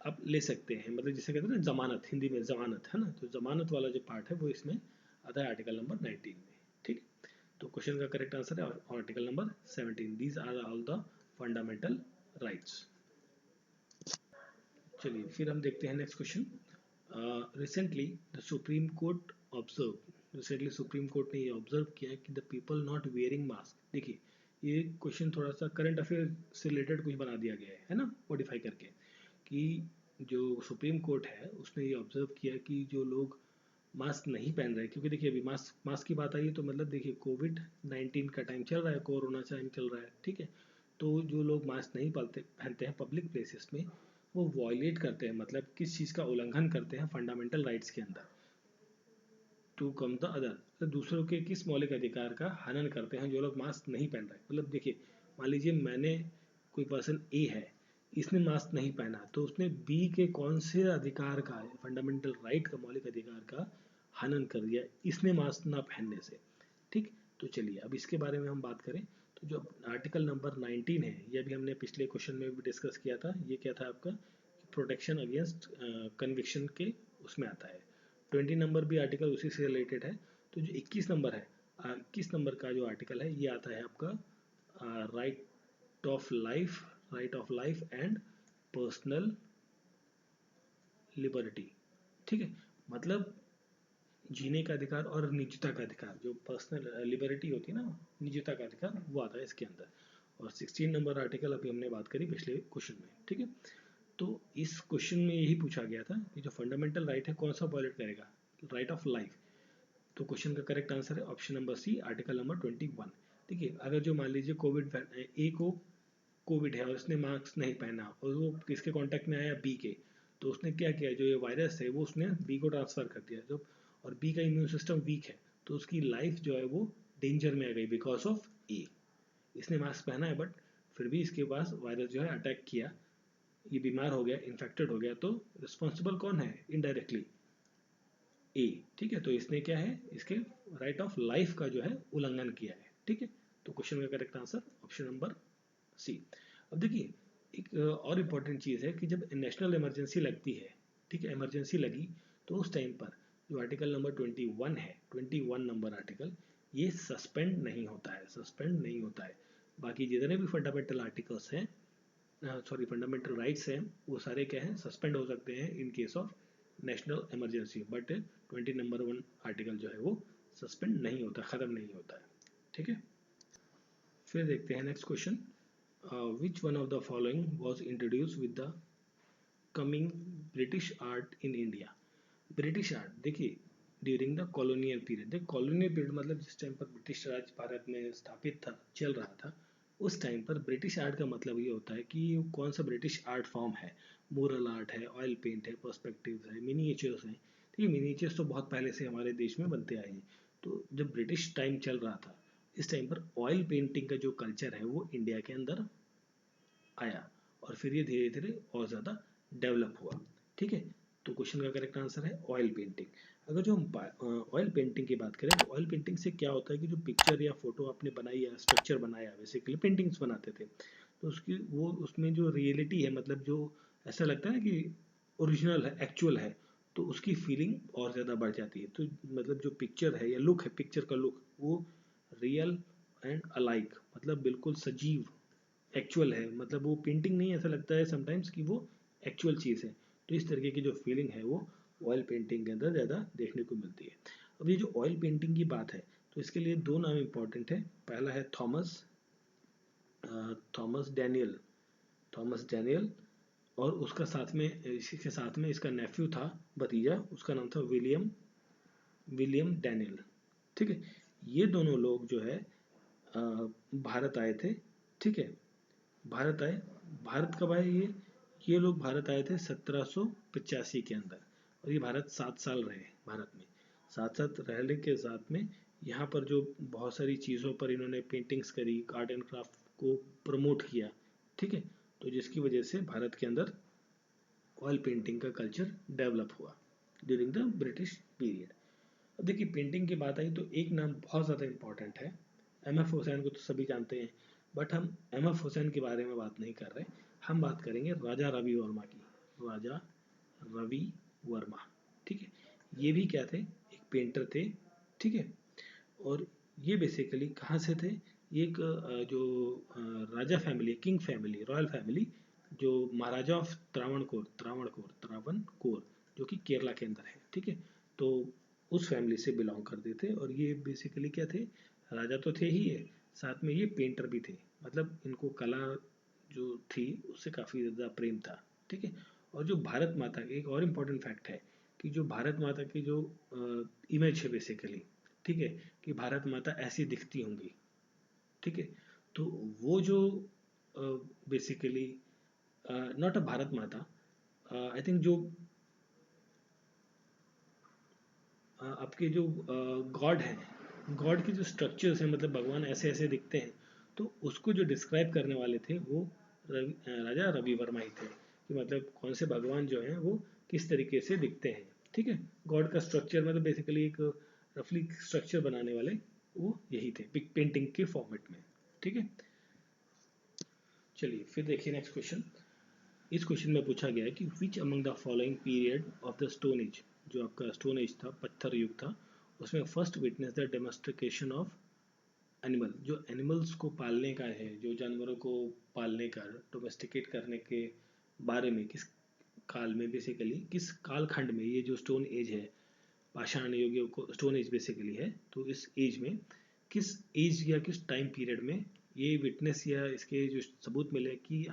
आप ले सकते हैं, मतलब जिसे कहते हैं ना जमानत, हिंदी में जमानत, है ना। तो जमानत वाला जो पार्ट है वो इसमें आता है आर्टिकल नंबर 19 में, ठीक है। तो क्वेश्चन का करेक्ट आंसर है article number 17। These are all the fundamental rights. चलिए फिर हम देखते हैं next question. Recently the Supreme Court observe, recently Supreme Court ने ये ऑब्जर्व किया कि the people not wearing mask. देखिए ये क्वेश्चन थोड़ा सा करंट अफेयर से रिलेटेड कुछ बना दिया गया है ना, मॉडिफाई करके, कि जो सुप्रीम कोर्ट है उसने ये ऑब्जर्व किया कि जो लोग मास्क नहीं पहन रहे, क्योंकि देखिए अभी मास्क की बात आई है तो मतलब देखिए कोविड-19 का टाइम चल रहा है, कोरोना टाइम चल रहा है, ठीक है। तो जो लोग मास्क नहीं पहनते हैं पब्लिक प्लेसेस में, वो वॉयलेट करते हैं, मतलब किस चीज़ का उल्लंघन करते हैं फंडामेंटल राइट्स के अंदर, टू कम द अदर, तो दूसरों के किस मौलिक अधिकार का हनन करते हैं जो लोग मास्क नहीं पहन रहे। मतलब देखिए मान लीजिए मैंने, कोई पर्सन ए है, इसने मास्क नहीं पहना, तो उसने बी के कौन से अधिकार का, फंडामेंटल राइट का, मौलिक अधिकार का हनन कर दिया इसने मास्क ना पहनने से, ठीक। तो चलिए अब इसके बारे में हम बात करें। तो जो आर्टिकल नंबर 19 है, ये भी हमने पिछले क्वेश्चन में भी डिस्कस किया था। ये क्या था आपका, प्रोटेक्शन अगेंस्ट कन्विक्शन के उसमें आता है। 20 नंबर भी आर्टिकल उसी से रिलेटेड है। तो जो 21 नंबर है, 21 नंबर का जो आर्टिकल है ये आता है आपका right of life, right of life and personal liberty, ठीक है। मतलब जीने का अधिकार और निजता का अधिकार, जो पर्सनल लिबर्टी होती है ना, निजता का अधिकार, वो आता है इसके अंदर। और 16 नंबर आर्टिकल अभी हमने बात करी पिछले क्वेश्चन में, ठीक है। तो इस क्वेश्चन में यही पूछा गया था कि जो फंडामेंटल राइट है कौन सा वायलेट करेगा, राइट ऑफ लाइफ। तो क्वेश्चन का करेक्ट आंसर है option number C, article number 21। देखिए अगर जो मान लीजिए कोविड ए को कोविड है और उसने मास्क नहीं पहना और वो किसके कांटेक्ट में आया, बी के, तो उसने क्या किया, जो ये वायरस है वो उसने बी को ट्रांसफर कर दिया, जो और बी का इम्यून सिस्टम वीक है, तो उसकी लाइफ जो है वो डेंजर में आ गई बिकॉज ऑफ ए। इसने मास्क पहना है बट फिर भी इसके पास वायरस जो है अटैक किया, ये बीमार हो गया, इन्फेक्टेड हो गया, तो रिस्पॉन्सिबल कौन है, इनडायरेक्टली ए, ठीक है। तो इसने क्या है, इसके राइट ऑफ लाइफ का जो है उल्लंघन किया है, ठीक है। तो क्वेश्चन का correct answer option number C. अब देखिए एक और इम्पॉर्टेंट चीज़ है कि जब नेशनल इमरजेंसी लगती है, ठीक है, इमरजेंसी लगी, तो उस टाइम पर जो आर्टिकल नंबर 21 है, 21 नंबर आर्टिकल, ये सस्पेंड नहीं होता है, सस्पेंड नहीं होता है। बाकी जितने भी फंडामेंटल आर्टिकल्स हैं, सॉरी फंडामेंटल राइट्स हैं, वो सारे क्या हैं, सस्पेंड हो सकते हैं in case of national emergency, but 20 number 1 article जो है वो सस्पेंड नहीं होता, ख़त्म नहीं होता है, ठीक है। फिर देखते हैं next question. Which one of the following was introduce with the coming British art in India. British art देखिए ड्यूरिंग द कॉलोनियल पीरियड, देख कॉलोनियल पीरियड मतलब जिस टाइम पर ब्रिटिश राज भारत में स्थापित था, चल रहा था, उस टाइम पर ब्रिटिश आर्ट का मतलब ये होता है कि कौन सा ब्रिटिश आर्ट फॉर्म है, मूरल आर्ट है, ऑयल पेंट है, पर्सपेक्टिव्स है, मिनिएचर्स हैं, ठीक है। मिनिएचर्स तो बहुत पहले से हमारे देश में बनते आए हैं। तो जब ब्रिटिश टाइम चल रहा था, इस टाइम पर ऑयल पेंटिंग का जो कल्चर है वो इंडिया के अंदर आया और फिर ये धीरे धीरे और ज़्यादा डेवलप हुआ, ठीक है। तो क्वेश्चन का करेक्ट आंसर है ऑयल पेंटिंग। अगर जो हम ऑयल पेंटिंग की बात करें तो ऑयल पेंटिंग से क्या होता है कि जो पिक्चर या फोटो आपने बनाई या स्ट्रक्चर बनाया, बेसिकली पेंटिंग्स बनाते थे, तो उसकी वो उसमें जो रियलिटी है, मतलब जो ऐसा लगता है कि ओरिजिनल है, एक्चुअल है, तो उसकी फीलिंग और ज़्यादा बढ़ जाती है। तो मतलब जो पिक्चर है या लुक है, पिक्चर का लुक, वो रियल एंड अलाइक, मतलब बिल्कुल सजीव, एक्चुअल है, मतलब वो पेंटिंग नहीं, ऐसा लगता है समटाइम्स कि वो एक्चुअल चीज़ है। तो इस तरीके की जो फीलिंग है वो ऑयल पेंटिंग के अंदर ज़्यादा देखने को मिलती है। अब ये जो ऑयल पेंटिंग की बात है, तो इसके लिए दो नाम इंपॉर्टेंट है। पहला है थॉमस डैनियल, थॉमस डैनियल, और उसका साथ में, इसी के साथ में इसका नेफ्यू था, भतीजा, उसका नाम था विलियम, विलियम डैनियल, ठीक है। ये दोनों लोग जो है भारत आए थे, ठीक है। भारत आए, भारत कब आए ये लोग भारत आए थे 1785 के अंदर, और ये भारत 7 साल रहे भारत में। साथ साथ रहने के साथ में यहाँ पर जो बहुत सारी चीज़ों पर इन्होंने पेंटिंग्स करी, आर्ट एंड क्राफ्ट को प्रमोट किया, ठीक है। तो जिसकी वजह से भारत के अंदर ऑयल पेंटिंग का कल्चर डेवलप हुआ ड्यूरिंग द ब्रिटिश पीरियड। अब देखिए पेंटिंग की बात आई तो एक नाम बहुत ज़्यादा इम्पॉर्टेंट है, एम एफ हुसैन को तो सभी जानते हैं, बट हम एम एफ हुसैन के बारे में बात नहीं कर रहे, हम बात करेंगे राजा रवि वर्मा की, राजा रवि वर्मा, ठीक है। ये भी क्या थे, एक पेंटर थे, ठीक है। और ये बेसिकली कहाँ से थे? ये एक जो राजा family, king family, royal family, जो महाराजा ऑफ त्रावणकोर, जो कि केरला के अंदर है, ठीक है। तो उस फैमिली से बिलोंग करते थे, और ये बेसिकली क्या थे? राजा तो थे ही है, साथ में ये पेंटर भी थे। मतलब इनको कला जो थी उससे काफ़ी ज़्यादा प्रेम था, ठीक है। और जो भारत माता, एक और इम्पोर्टेंट फैक्ट है कि जो भारत माता की जो इमेज है बेसिकली, ठीक है, कि भारत माता ऐसी दिखती होंगी, ठीक है। तो वो जो बेसिकली नॉट अ भारत माता, आई थिंक जो आपके जो गॉड हैं, गॉड के जो स्ट्रक्चर्स हैं, मतलब भगवान ऐसे ऐसे दिखते हैं, तो उसको जो डिस्क्राइब करने वाले थे वो राजा रवि वर्मा ही थे, कि मतलब कौन से भगवान जो हैं वो किस तरीके से दिखते हैं, ठीक है। गॉड का स्ट्रक्चर मतलब बेसिकली एक रफली स्ट्रक्चर बनाने वाले वो यही थे, पिक पेंटिंग के फॉर्मेट में, ठीक है। चलिए फिर देखिए नेक्स्ट क्वेश्चन। इस क्वेश्चन में पूछा गया है कि which among the following period of the stone age, जो आपका स्टोन एज था, पत्थर युग था, उसमें first witness the demonstration of animal, जो एनिमल्स को पालने का है, जो जानवरों को पालने का, डोमेस्टिकेट करने के बारे में, किस काल में, बेसिकली किस कालखंड में ये जो स्टोन एज है, पाषाण युग को स्टोन एज बेसिकली है, तो इस एज में किस एज या किस टाइम पीरियड में ये विटनेस या इसके जो सबूत मिले कि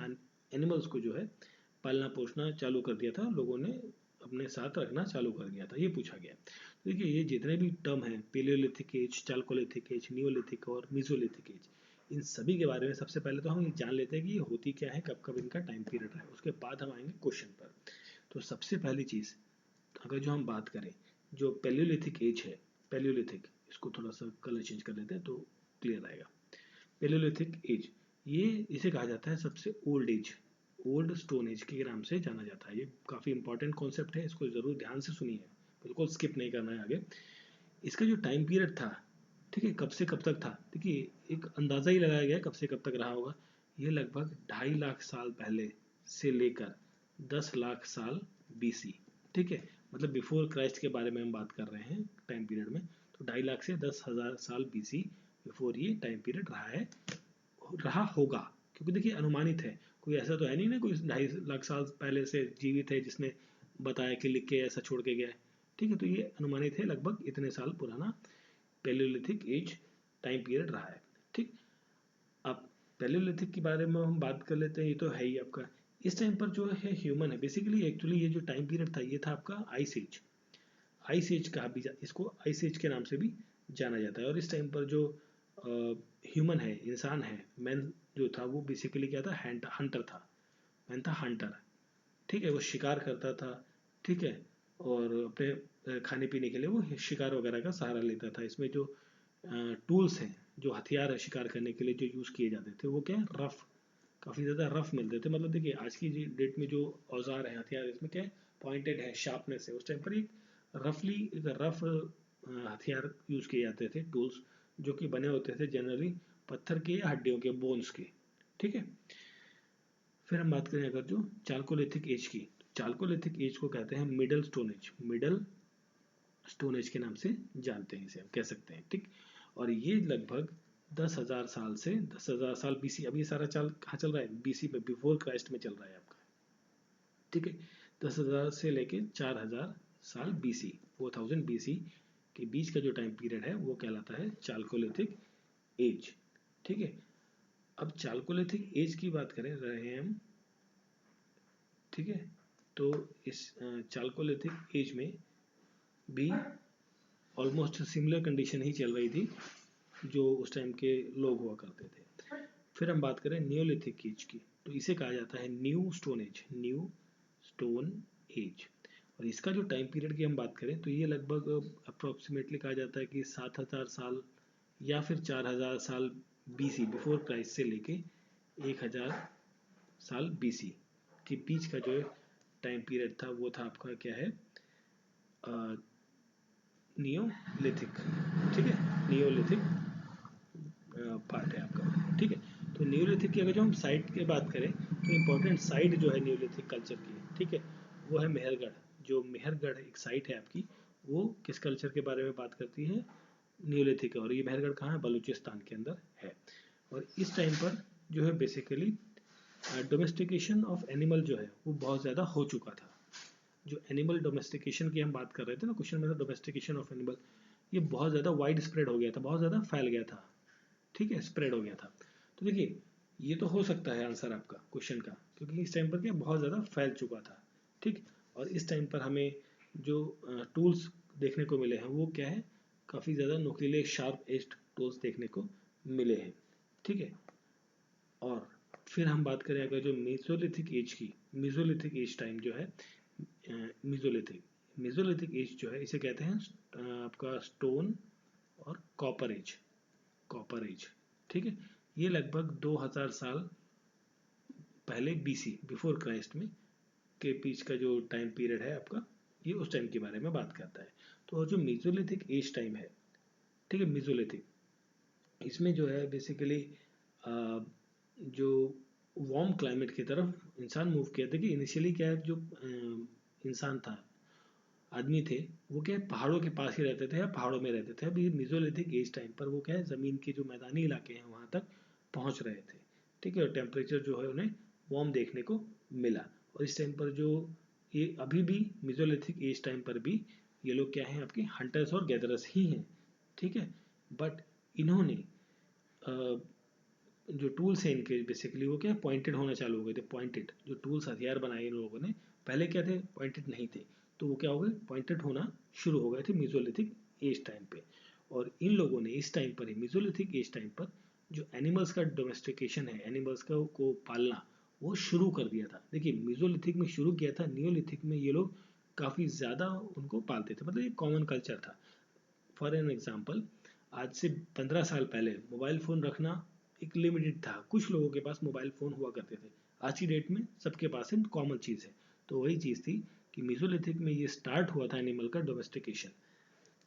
एनिमल्स को जो है पालना पोसना चालू कर दिया था लोगों ने, अपने साथ रखना चालू कर दिया था, ये पूछा गया। तो देखिए ये जितने भी टर्म हैं, palaeolithic age, chalcolithic age, neolithic और मीसोलिथिक एज, इन सभी के बारे में सबसे पहले तो हम ये जान लेते हैं कि ये होती क्या है, कब कब इनका टाइम पीरियड है, उसके बाद हम आएंगे क्वेश्चन पर। तो सबसे पहली चीज़, अगर जो हम बात करें, जो पेलियोलिथिक एज है, पेलियोलिथिक, इसको थोड़ा सा कलर चेंज कर लेते हैं तो क्लियर आएगा। पेलियोलिथिक एज, ये इसे कहा जाता है सबसे old age, old stone age के नाम से जाना जाता है। ये काफ़ी इंपॉर्टेंट कॉन्सेप्ट है, इसको ज़रूर ध्यान से सुनिए, बिल्कुल स्किप नहीं करना है आगे। इसका जो टाइम पीरियड था, ठीक है, कब से कब तक था, देखिए एक अंदाज़ा ही लगाया गया है कब से कब तक रहा होगा। ये लगभग 2.5 लाख साल पहले से लेकर 10 लाख साल बीसी, ठीक है। मतलब बिफोर क्राइस्ट के बारे में हम बात कर रहे हैं टाइम पीरियड में, तो 2.5 लाख से 10,000 साल बीसी बिफोर ये टाइम पीरियड रहा है, रहा होगा। क्योंकि देखिए अनुमानित है, कोई ऐसा तो है नहीं ना, कोई 2.5 लाख साल पहले से जीवित है जिसने बताया कि लिख के ऐसा छोड़ के गया है, ठीक है। तो ये अनुमानित है, लगभग इतने साल पुराना पेलियोलिथिक एज टाइम पीरियड रहा है, ठीक। अब पेलियोलिथिक के बारे में हम बात कर लेते हैं, ये तो है ही आपका। इस टाइम पर जो है ह्यूमन है, बेसिकली एक्चुअली ये जो टाइम पीरियड था ये था आपका आइस एज, आइस एज कहा भी इसको आइस एज के नाम से भी जाना जाता है। और इस टाइम पर जो ह्यूमन है, इंसान है, मैन जो था वो बेसिकली क्या था, हंटर था, मैन था हंटर, ठीक है। वो शिकार करता था, ठीक है, और अपने खाने पीने के लिए वो शिकार वगैरह का सहारा लेता था। इसमें जो टूल्स हैं, जो हथियार है शिकार करने के लिए जो यूज़ किए जाते थे, वो क्या है, रफ, काफ़ी ज़्यादा रफ मिलते थे। मतलब देखिए आज की डेट में जो औजार हैं, हथियार, इसमें क्या है, पॉइंटेड है, शार्पनेस है। उस टाइम पर एक रफली एक रफ हथियार यूज़ किए जाते थे, टूल्स, जो कि बने होते थे जनरली पत्थर के या हड्डियों के, बोन्स के, ठीक है। फिर हम बात करें अगर जो चाल्कोलिथिक एज की, चाल्कोलिथिक एज को कहते हैं middle stone age, middle stone age के नाम से जानते हैं, इसे हम कह सकते हैं, ठीक। और ये लगभग 10,000 साल से 10,000 साल बीसी, अब ये सारा चाल कहाँ चल रहा है, बीसी में, बिफोर क्राइस्ट में चल रहा है आपका, ठीक है। 10,000 से लेके 4,000 साल बीसी, 4000 बीसी के बीच का जो टाइम पीरियड है वो कहलाता है चाल्कोलिथिक एज, ठीक है। अब चाल्कोलिथिक एज की बात करें रहे हैं हम, ठीक है। तो इस चाल्कोलिथिक एज में भी ऑलमोस्ट सिमिलर कंडीशन ही चल रही थी जो उस टाइम के लोग हुआ करते थे। फिर हम बात करें नियोलिथिक एज की, तो इसे कहा जाता है new stone age, new stone age. और इसका जो टाइम पीरियड की हम बात करें तो ये लगभग अप्रोक्सीमेटली कहा जाता है कि 7,000 साल या फिर 4,000 साल बीसी, बिफोर क्राइस्ट से लेके 1,000 साल बीसी के बीच का जो टाइम पीरियड था वो था आपका क्या है, नियोलिथिक, ठीक है, नियोलिथिक पार्ट है आपका, ठीक है। तो नियोलिथिक की अगर जो हम साइट की बात करें तो इम्पोर्टेंट साइट जो है नियोलिथिक कल्चर की, ठीक है, वो है मेहरगढ़। जो मेहरगढ़ एक साइट है आपकी, वो किस कल्चर के बारे में बात करती है, नियोलिथिक है, और ये बहरगढ़ कहाँ है, बलूचिस्तान के अंदर है। और इस टाइम पर जो है बेसिकली डोमेस्टिकेशन ऑफ एनिमल जो है वो बहुत ज़्यादा हो चुका था। जो एनिमल डोमेस्टिकेशन की हम बात कर रहे थे ना, क्वेश्चन में था डोमेस्टिकेशन ऑफ एनिमल, ये बहुत ज़्यादा वाइड स्प्रेड हो गया था, बहुत ज़्यादा फैल गया था, ठीक है, स्प्रेड हो गया था। तो देखिए ये तो हो सकता है आंसर आपका क्वेश्चन का, क्योंकि इस टाइम पर क्या बहुत ज़्यादा फैल चुका था, ठीक। और इस टाइम पर हमें जो टूल्स देखने को मिले हैं वो क्या है, काफ़ी ज़्यादा नुकीले शार्प एज्ड टूल्स देखने को मिले हैं, ठीक है। और फिर हम बात करें अगर जो मेसोलिथिक एज की, मेसोलिथिक एज टाइम जो है, मेसोलिथिक मेसोलिथिक एज जो है इसे कहते हैं आपका स्टोन और कॉपर एज, कॉपर एज, ठीक है। ये लगभग 2000 साल पहले बीसी, बिफोर क्राइस्ट में के बीच का जो टाइम पीरियड है आपका, ये उस टाइम के बारे में बात करता है। तो जो मेसोलिथिक एज टाइम है, ठीक है, मेसोलिथिक, इसमें जो है बेसिकली जो वार्म क्लाइमेट की तरफ इंसान मूव किया था। कि इनिशियली क्या है, जो इंसान था, आदमी थे, वो क्या है पहाड़ों के पास ही रहते थे या पहाड़ों में रहते थे। अभी मेसोलिथिक एज टाइम पर वो क्या है ज़मीन के जो मैदानी इलाके हैं वहाँ तक पहुँच रहे थे, ठीक है। और टेम्परेचर जो है उन्हें वार्म देखने को मिला। और इस टाइम पर जो ये अभी भी मेसोलिथिक एज टाइम पर भी ये लोग क्या हैं, आपके हंटर्स और गैदरर्स ही हैं, ठीक है। बट इन्होंने जो टूल्स हैं इनके बेसिकली वो क्या पॉइंटेड होना चालू हो गए थे। पॉइंटेड जो टूल्स हथियार बनाए इन लोगों ने, पहले क्या थे, पॉइंटेड नहीं थे, तो वो क्या हो गए, पॉइंटेड होना शुरू हो गए थे मेसोलिथिक एज टाइम पे। और इन लोगों ने इस टाइम पर ही मेसोलिथिक एज टाइम पर जो एनिमल्स का डोमेस्टिकेशन है, एनिमल्स का को पालना वो शुरू कर दिया था। देखिए मेसोलिथिक में शुरू किया था, नियोलिथिक में ये लोग काफ़ी ज़्यादा उनको पालते थे, मतलब ये कॉमन कल्चर था। फॉर एन एग्जाम्पल, आज से 15 साल पहले मोबाइल फ़ोन रखना एक लिमिटेड था, कुछ लोगों के पास मोबाइल फ़ोन हुआ करते थे। आज की डेट में सबके पास है, कॉमन चीज़ है। तो वही चीज़ थी कि मेसोलिथिक में ये स्टार्ट हुआ था एनिमल का डोमेस्टिकेशन।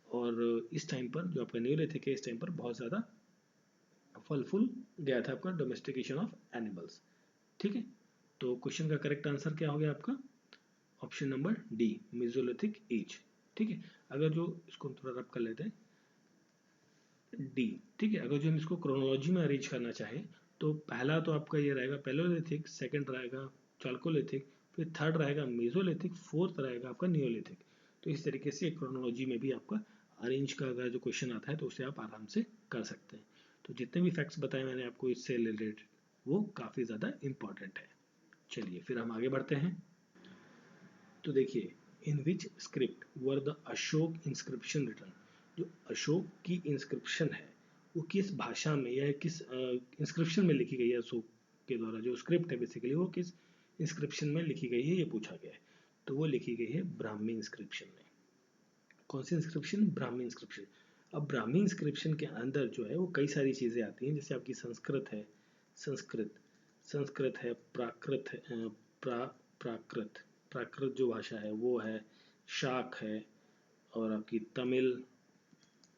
और इस टाइम पर जो आपका नियोलिथिक है, इस टाइम पर बहुत ज़्यादा फल फूल गया था आपका डोमेस्टिकेशन ऑफ एनिमल्स, ठीक है। तो क्वेश्चन का करेक्ट आंसर क्या हो गया आपका, option number D, Mesolithic as, ठीक है। अगर जो इसको थोड़ा रब कर लेते हैं, डी, ठीक है। अगर जो हम इसको क्रोनोलॉजी में अरेंज करना चाहें तो पहला तो आपका ये रहेगा पैलोलिथिक, सेकंड रहेगा चाल्कोलिथिक, फिर थर्ड रहेगा मेसोलिथिक, फोर्थ रहेगा आपका नियोलिथिक। तो इस तरीके से क्रोनोलॉजी में भी आपका अरेंज का अगर जो क्वेश्चन आता है तो उसे आप आराम से कर सकते हैं। तो जितने भी फैक्ट्स बताए मैंने आपको इससे रिलेटेड, वो काफ़ी ज़्यादा इंपॉर्टेंट है। चलिए फिर हम आगे बढ़ते हैं। तो देखिए, in which script were the Ashoka inscription written, जो अशोक की इंस्क्रिप्शन है वो किस भाषा में या किस इंस्क्रिप्शन में लिखी गई है, अशोक के द्वारा जो स्क्रिप्ट है बेसिकली वो किस इंस्क्रिप्शन में लिखी गई है, ये पूछा गया है। तो वो लिखी गई है ब्राह्मी इंस्क्रिप्शन में। कौन सी इंस्क्रिप्शन, ब्राह्मी इंस्क्रिप्शन। अब ब्राह्मी इंस्क्रिप्शन के अंदर जो है वो कई सारी चीज़ें आती हैं, जैसे आपकी संस्कृत है, संस्कृत संस्कृत है, प्राकृत है, प्राकृत प्राकृत जो भाषा है वो है, शाक है, और आपकी तमिल,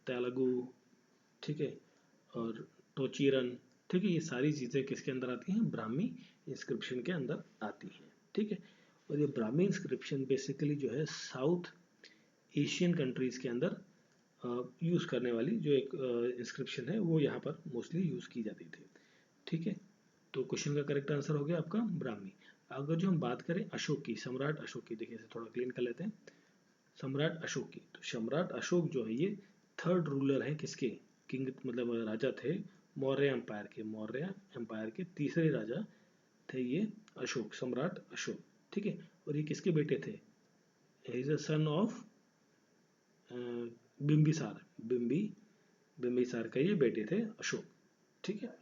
तेलुगु, ठीक है, और टोचीरन, ठीक है। ये सारी चीज़ें किसके अंदर आती हैं, ब्राह्मी इंस्क्रिप्शन के अंदर आती हैं, ठीक है। और ये ब्राह्मी इंस्क्रिप्शन बेसिकली जो है साउथ एशियन कंट्रीज़ के अंदर यूज़ करने वाली जो एक इंस्क्रिप्शन है वो यहाँ पर मोस्टली यूज़ की जाती थी, ठीक है। तो क्वेश्चन का करेक्ट आंसर हो गया आपका ब्राह्मी। अगर जो हम बात करें अशोक की, सम्राट अशोक की, देखिए इसे थोड़ा क्लीन कर लेते हैं। सम्राट अशोक की, तो सम्राट अशोक जो है ये थर्ड रूलर है किसके, किंग मतलब राजा थे मौर्य एम्पायर के, मौर्य एम्पायर के तीसरे राजा थे ये अशोक, सम्राट अशोक, ठीक है। और ये किसके बेटे थे, he is a son of Bimbisara, Bimbisara का ये बेटे थे अशोक, ठीक है।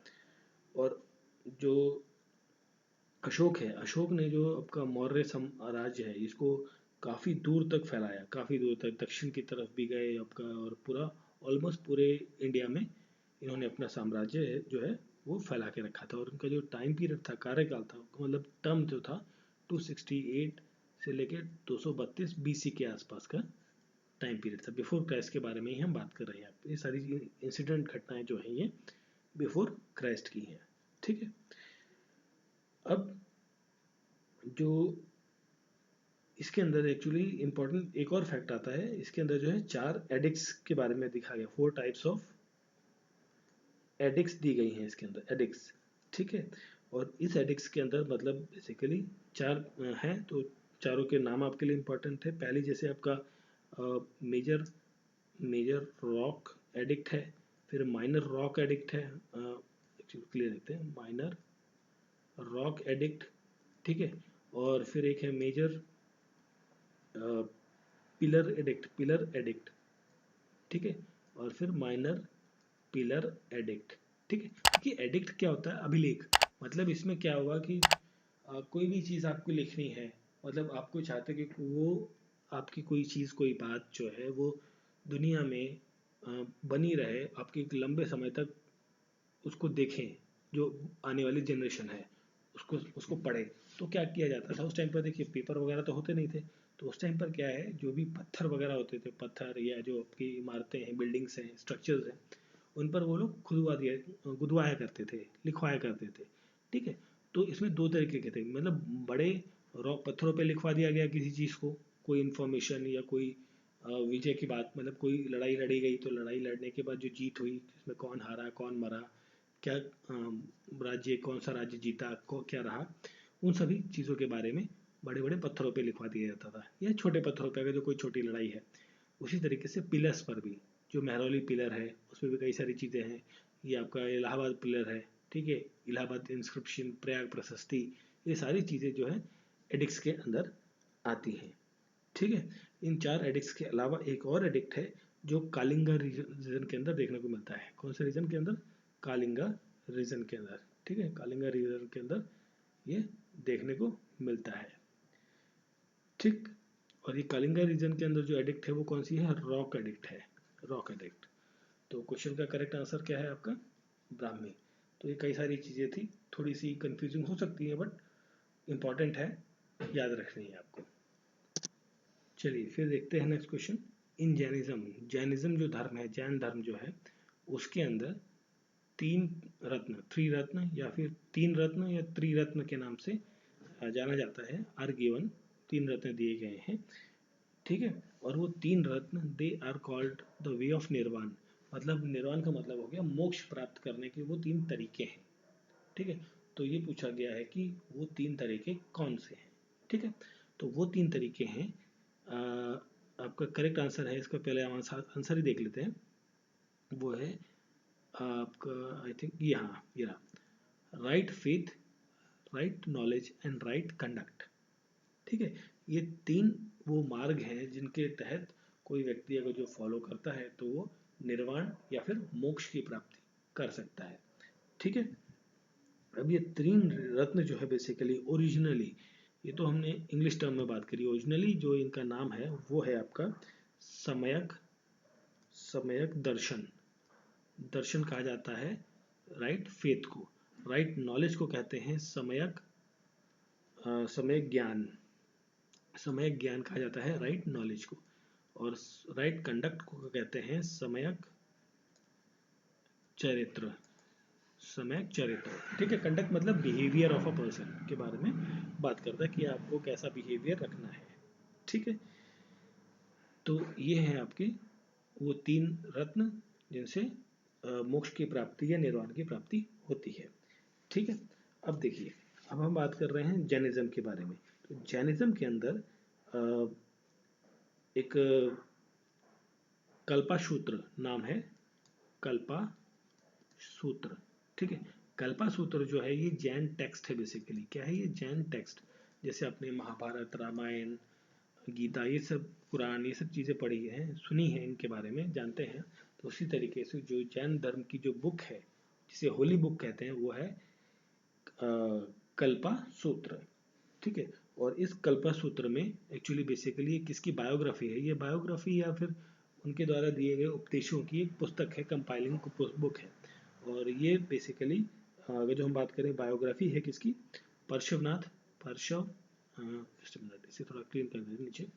और जो अशोक है, अशोक ने जो आपका मौर्य राज्य है इसको काफ़ी दूर तक फैलाया, काफ़ी दूर तक दक्षिण की तरफ भी गए आपका, और पूरा ऑलमोस्ट पूरे इंडिया में इन्होंने अपना साम्राज्य जो है वो फैला के रखा था। और उनका जो टाइम पीरियड था, कार्यकाल था, मतलब टर्म जो था 268 से लेकर 232 बीसी के आसपास का टाइम पीरियड था। बिफोर क्राइस्ट के बारे में ही हम बात कर रहे हैं। ये सारी इंसिडेंट घटनाएं जो हैं ये बिफोर क्राइस्ट की हैं, ठीक है। अब जो इसके अंदर एक्चुअली इंपॉर्टेंट एक और फैक्ट आता है, इसके अंदर जो है 4 एडिक्ट्स के बारे में दिखा गया, 4 टाइप्स ऑफ एडिक्ट्स दी गई हैं इसके अंदर, एडिक्ट्स, ठीक है। और इस एडिक्ट्स के अंदर मतलब बेसिकली 4 हैं, तो चारों के नाम आपके लिए इंपॉर्टेंट है। पहली जैसे आपका मेजर मेजर रॉक एडिक्ट है, फिर माइनर रॉक एडिक्ट है, क्लियर देखते हैं, माइनर रॉक एडिक्ट, ठीक है। और फिर एक है मेजर पिलर एडिक्ट, ठीक है। और फिर माइनर पिलर एडिक्ट, ठीक है। क्योंकि एडिक्ट क्या होता है, अभिलेख, मतलब इसमें क्या होगा कि कोई भी चीज़ आपको लिखनी है, मतलब आपको चाहते कि वो आपकी कोई चीज़ कोई बात जो है वो दुनिया में बनी रहे, आपके एक लंबे समय तक उसको देखें, जो आने वाली जनरेशन है उसको उसको पढ़े। तो क्या किया जाता था उस टाइम पर, देखिए पेपर वगैरह तो होते नहीं थे, तो उस टाइम पर क्या है, जो भी पत्थर वगैरह होते थे, पत्थर या जो आपकी इमारतें हैं, बिल्डिंग्स हैं, स्ट्रक्चर्स हैं, उन पर वो लोग गुदवाया करते थे, लिखवाया करते थे, ठीक है। तो इसमें दो तरीके के थे, मतलब बड़े रॉक पत्थरों पे लिखवा दिया गया किसी चीज़ को, कोई इन्फॉर्मेशन या कोई विजय की बात, मतलब कोई लड़ाई लड़ी गई तो लड़ाई लड़ने के बाद जो जीत हुई, इसमें कौन हारा कौन मरा, क्या राज्य, कौन सा राज्य जीता, को क्या रहा, उन सभी चीज़ों के बारे में बड़े बड़े पत्थरों पे लिखवा दिया जाता था, या छोटे पत्थरों पे अगर जो कोई छोटी लड़ाई है। उसी तरीके से पिलर्स पर भी, जो महरौली पिलर है उसमें भी कई सारी चीज़ें हैं, ये आपका इलाहाबाद पिलर है, ठीक है, इलाहाबाद इंस्क्रिप्शन, प्रयाग प्रशस्ति, ये सारी चीज़ें जो है एडिक्ट्स के अंदर आती हैं, ठीक है। इन 4 एडिक्ट्स के अलावा एक और एडिक्ट है जो कालिंगा रीजन के अंदर देखने को मिलता है। कौन से रीजन के अंदर, कालिंगा रीजन के अंदर, ठीक है, कालिंगा रीजन के अंदर ये देखने को मिलता है, ठीक। और ये कालिंगा रीजन के अंदर जो एडिक्ट है वो कौन सी है, रॉक एडिक्ट है, रॉक एडिक्ट। तो क्वेश्चन का करेक्ट आंसर क्या है आपका, ब्राह्मी। तो ये कई सारी चीज़ें थी, थोड़ी सी कंफ्यूजिंग हो सकती है बट इंपॉर्टेंट है, याद रखनी है आपको। चलिए फिर देखते हैं नेक्स्ट क्वेश्चन। इन जैनिज्म, जैनिज्म जो धर्म है, जैन धर्म जो है, उसके अंदर 3 रत्न, 3 रत्न या फिर 3 रत्न या त्रिरत्न के नाम से जाना जाता है, आर गिवन, 3 रत्न दिए गए हैं, ठीक है। और वो 3 रत्न they are called the way of nirvana, मतलब निर्वाण का मतलब हो गया मोक्ष प्राप्त करने के वो 3 तरीके हैं, ठीक है। तो ये पूछा गया है कि वो 3 तरीके कौन से हैं, ठीक है। तो वो 3 तरीके हैं, आपका करेक्ट आंसर है, इसका पहले हम आंसर ही देख लेते हैं। वो है आपका, आई थिंक यहाँ ये रहा, right faith, right knowledge and right conduct, ठीक है। ये 3 वो मार्ग हैं जिनके तहत कोई व्यक्ति अगर जो फॉलो करता है तो वो निर्वाण या फिर मोक्ष की प्राप्ति कर सकता है, ठीक है। अब ये 3 रत्न जो है बेसिकली ओरिजिनली, ये तो हमने इंग्लिश टर्म में बात करी, ओरिजिनली जो इनका नाम है वो है आपका सम्यक, सम्यक दर्शन, दर्शन कहा जाता है राइट फेथ को, राइट नॉलेज को कहते हैं सम्यक, सम्यक ज्ञान, सम्यक ज्ञान कहा जाता है राइट नॉलेज को, और राइट कंडक्ट को कहते हैं सम्यक चरित्र, सम्यक चरित्र, ठीक है। कंडक्ट मतलब बिहेवियर ऑफ अ पर्सन के बारे में बात करता है कि आपको कैसा बिहेवियर रखना है, ठीक है। तो ये है आपके वो 3 रत्न जिनसे मोक्ष की प्राप्ति या निर्वाण की प्राप्ति होती है, ठीक है। अब देखिए, अब हम बात कर रहे हैं जैनिज्म के बारे में। तो जैनिज्म के अंदर एक कल्पा सूत्र नाम है, कल्पा सूत्र, ठीक है। कल्पा सूत्र जो है ये जैन टेक्स्ट है, बेसिकली क्या है ये, जैन टेक्स्ट। जैसे आपने महाभारत, रामायण, गीता, ये सब पुराण, ये सब चीज़ें पढ़ी हैं, सुनी है, इनके बारे में जानते हैं। तो उसी तरीके से जो जैन धर्म की जो बुक है, जिसे होली बुक कहते हैं, वो है कल्पा सूत्र, ठीक है। और इस कल्पा सूत्र में एक्चुअली बेसिकली ये किसकी बायोग्राफी है, ये बायोग्राफी या फिर उनके द्वारा दिए गए उपदेशों की एक पुस्तक है, कंपाइलिंग बुक है। और ये बेसिकली अगर जो हम बात करें बायोग्राफी है किसकी, पार्श्वनाथ, पार्श्व, जस्ट मिनट इसे थोड़ा क्लीन कर दें नीचे,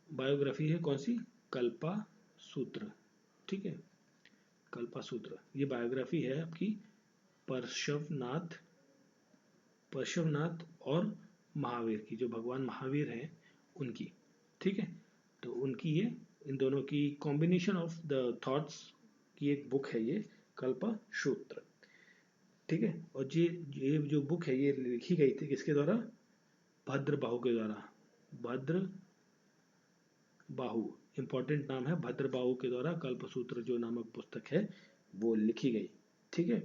बायोग्राफी है कौन सी, कल्पा सूत्र, ठीक है। कल्पा सूत्र ये बायोग्राफी है आपकी पार्श्वनाथ, पार्श्वनाथ और महावीर की, जो भगवान महावीर हैं उनकी, ठीक है। तो उनकी ये इन दोनों की कॉम्बिनेशन ऑफ द थॉट्स की एक बुक है ये कल्पसूत्र, ठीक है। और ये जो बुक है ये लिखी गई थी किसके द्वारा? भद्रबाहु के द्वारा। भद्र बाहु, इंपॉर्टेंट नाम है, भद्रबाहु के द्वारा कल्पसूत्र जो नामक पुस्तक है वो लिखी गई, ठीक है।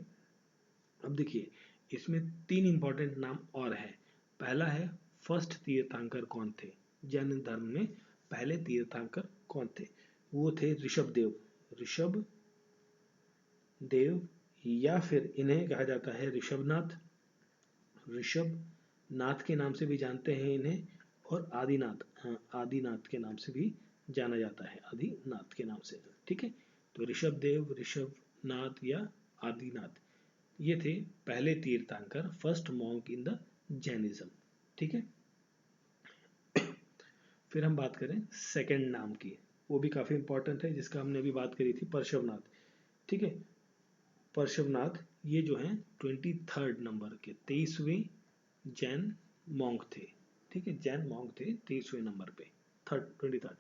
अब देखिए इसमें 3 इंपॉर्टेंट नाम और हैं। पहला है फर्स्ट तीर्थंकर कौन थे, जैन धर्म में पहले तीर्थंकर कौन थे? वो थे ऋषभ देव। ऋषभ देव, या फिर इन्हें कहा जाता है ऋषभनाथ, ऋषभ नाथ के नाम से भी जानते हैं इन्हें, और आदिनाथ, हाँ आदिनाथ के नाम से भी जाना जाता है, आदिनाथ के नाम से, ठीक है। तो ऋषभ देव, ऋषभ नाथ या आदिनाथ, ये थे पहले तीर्थंकर, first monk in the Jainism, ठीक है। फिर हम बात करें सेकंड नाम की, वो भी काफी इंपॉर्टेंट है, जिसका हमने अभी बात करी थी, पार्श्वनाथ, ठीक है। पार्श्वनाथ ये जो हैं 23rd नंबर के 23वें जैन मॉन्क थे, ठीक है। जैन मॉन्क थे 23वें नंबर पे, 23rd।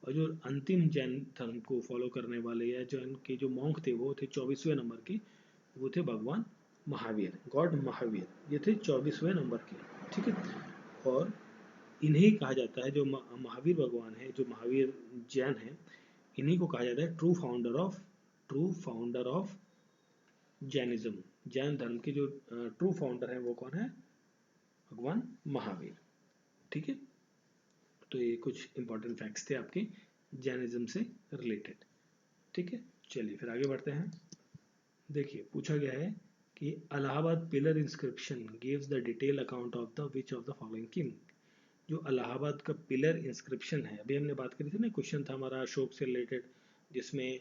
और जो अंतिम जैन धर्म को फॉलो करने वाले या जैन के जो मॉन्क थे वो थे 24वें नंबर के, वो थे भगवान महावीर, गॉड महावीर, ये थे 24वें नंबर के, ठीक है। और इन्हें कहा जाता है, जो महावीर भगवान है, जो महावीर जैन है, इन्हीं को कहा जाता है true founder of Jainism. Jain धर्म के जो ट्रू फाउंडर है वो कौन है? भगवान महावीर, ठीक है। तो ये कुछ इंपॉर्टेंट फैक्ट्स थे आपके जैनिज्म से रिलेटेड, ठीक है। चलिए फिर आगे बढ़ते हैं। देखिए पूछा गया है कि Allahabad pillar inscription gives the detail account of the which of the following king. जो इलाहाबाद का पिलर इंस्क्रिप्शन है, अभी हमने बात करी थी ना, क्वेश्चन था हमारा अशोक से रिलेटेड, जिसमें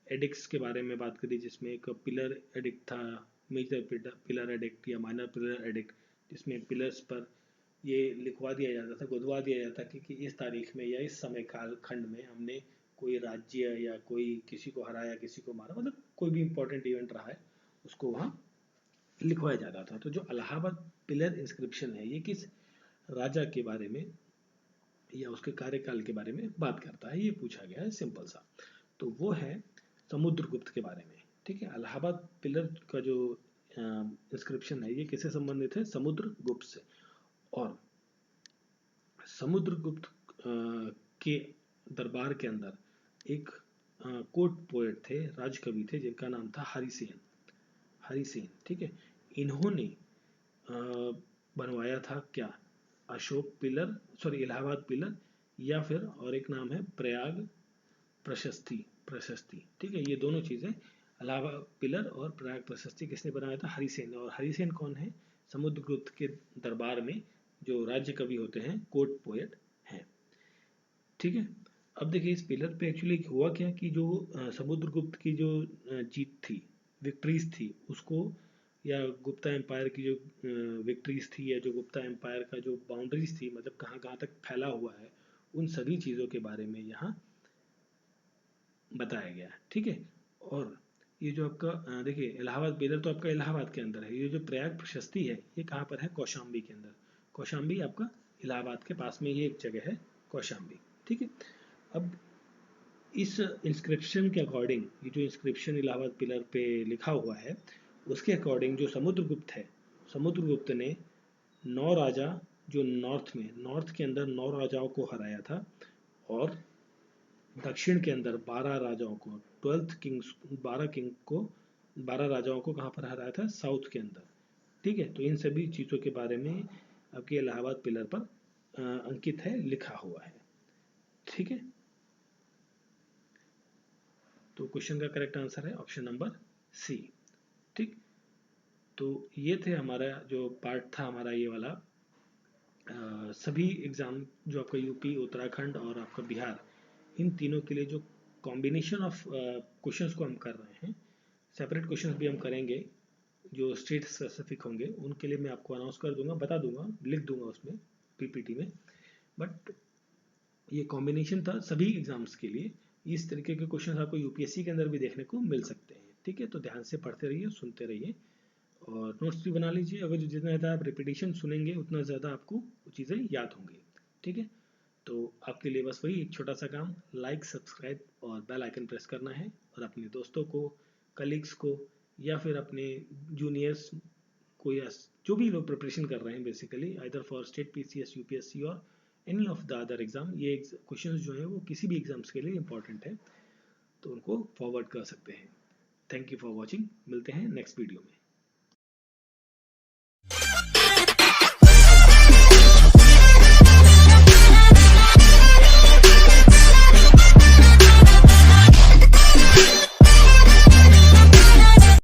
एडिक्ट्स के बारे में बात करी, जिसमें एक पिलर एडिक्ट था, मेजर पिलर एडिक्ट या माइनर पिलर एडिक्ट, जिसमें पिलर्स पर ये लिखवा दिया जाता था, गुदवा दिया जाता कि इस तारीख में या इस समय काल खंड में हमने कोई राज्य या कोई किसी को हराया, किसी को मारा, मतलब कोई भी इंपॉर्टेंट इवेंट रहा है उसको वहाँ लिखवाया जाता था। तो जो इलाहाबाद पिलर इंस्क्रिप्शन है ये किस राजा के बारे में या उसके कार्यकाल के बारे में बात करता है, ये पूछा गया है, सिंपल सा। तो वो है समुद्रगुप्त के बारे में, ठीक है। इलाहाबाद पिलर का जो इंस्क्रिप्शन है ये किससे संबंधित है? समुद्रगुप्त से। और समुद्रगुप्त के दरबार के अंदर एक कोर्ट पोएट थे, राजकवि थे, जिनका नाम था हरिसेन। हरिसेन, ठीक है। इन्होंने बनवाया था क्या? Ashok pillar, sorry Allahabad pillar, या फिर और एक नाम है प्रयाग प्रशस्ति, प्रशस्ति, ठीक है। ये दोनों चीजें, इलाहाबाद पिलर और प्रयाग प्रशस्ति किसने बनाया था? हरिसेन। और हरिसेन कौन है? समुद्रगुप्त के दरबार में जो राज्य कवि होते हैं, कोर्ट पोएट हैं, ठीक है। अब देखिए इस पिलर पे एक्चुअली हुआ क्या कि जो समुद्रगुप्त की जो जीत थी, विक्ट्रीज थी, उसको, या गुप्ता एम्पायर की जो विक्ट्रीज थी, या जो गुप्ता एम्पायर का जो बाउंड्रीज थी, मतलब कहाँ कहाँ तक फैला हुआ है, उन सभी चीज़ों के बारे में यहाँ बताया गया है, ठीक है। और ये जो आपका देखिए इलाहाबाद पिलर तो आपका इलाहाबाद के अंदर है, ये जो प्रयाग प्रशस्ति है ये कहाँ पर है? कौशाम्बी के अंदर। कौशाम्बी आपका इलाहाबाद के पास में ये एक जगह है, कौशाम्बी, ठीक है। अब इस इंस्क्रिप्शन के अकॉर्डिंग, ये जो इंस्क्रिप्शन इलाहाबाद पिलर पे लिखा हुआ है, उसके अकॉर्डिंग जो समुद्रगुप्त है, समुद्रगुप्त ने 9 राजा, जो नॉर्थ के अंदर 9 राजाओं को हराया था, और दक्षिण के अंदर 12 राजाओं को, 12 किंग्स, 12 किंग को, 12 राजाओं को कहाँ पर हराया था? साउथ के अंदर, ठीक है। तो इन सभी चीज़ों के बारे में आपके इलाहाबाद पिलर पर अंकित है, लिखा हुआ है, ठीक है। तो क्वेश्चन का करेक्ट आंसर है ऑप्शन नंबर सी, ठीक। तो ये थे हमारा जो पार्ट था हमारा ये वाला, सभी एग्जाम जो आपका यूपी, उत्तराखंड और आपका बिहार, इन तीनों के लिए जो कॉम्बिनेशन ऑफ क्वेश्चंस को हम कर रहे हैं, सेपरेट क्वेश्चंस भी हम करेंगे जो स्टेट स्पेसिफिक होंगे, उनके लिए मैं आपको अनाउंस कर दूंगा, बता दूंगा, लिख दूंगा उसमें पीपीटी में। बट ये कॉम्बिनेशन था सभी एग्जाम्स के लिए, इस तरीके के क्वेश्चन आपको यूपीएससी के अंदर भी देखने को मिल सकते हैं, ठीक है। तो ध्यान से पढ़ते रहिए, सुनते रहिए, और नोट्स भी बना लीजिए। अगर जितना ज़्यादा आप रिपीटेशन सुनेंगे उतना ज़्यादा आपको वो चीज़ें याद होंगी, ठीक है, तो आपके लिए बस वही एक छोटा सा काम, लाइक, सब्सक्राइब और बेल आइकन प्रेस करना है, और अपने दोस्तों को, कलीग्स को, या फिर अपने जूनियर्स को, या जो भी लोग प्रिपरेशन कर रहे हैं basically either for state PCS, UPSC और any of the other exam, ये क्वेश्चंस जो हैं वो किसी भी एग्जाम्स के लिए इंपॉर्टेंट है, तो उनको फॉरवर्ड कर सकते हैं। थैंक यू फॉर वॉचिंग, मिलते हैं नेक्स्ट वीडियो में।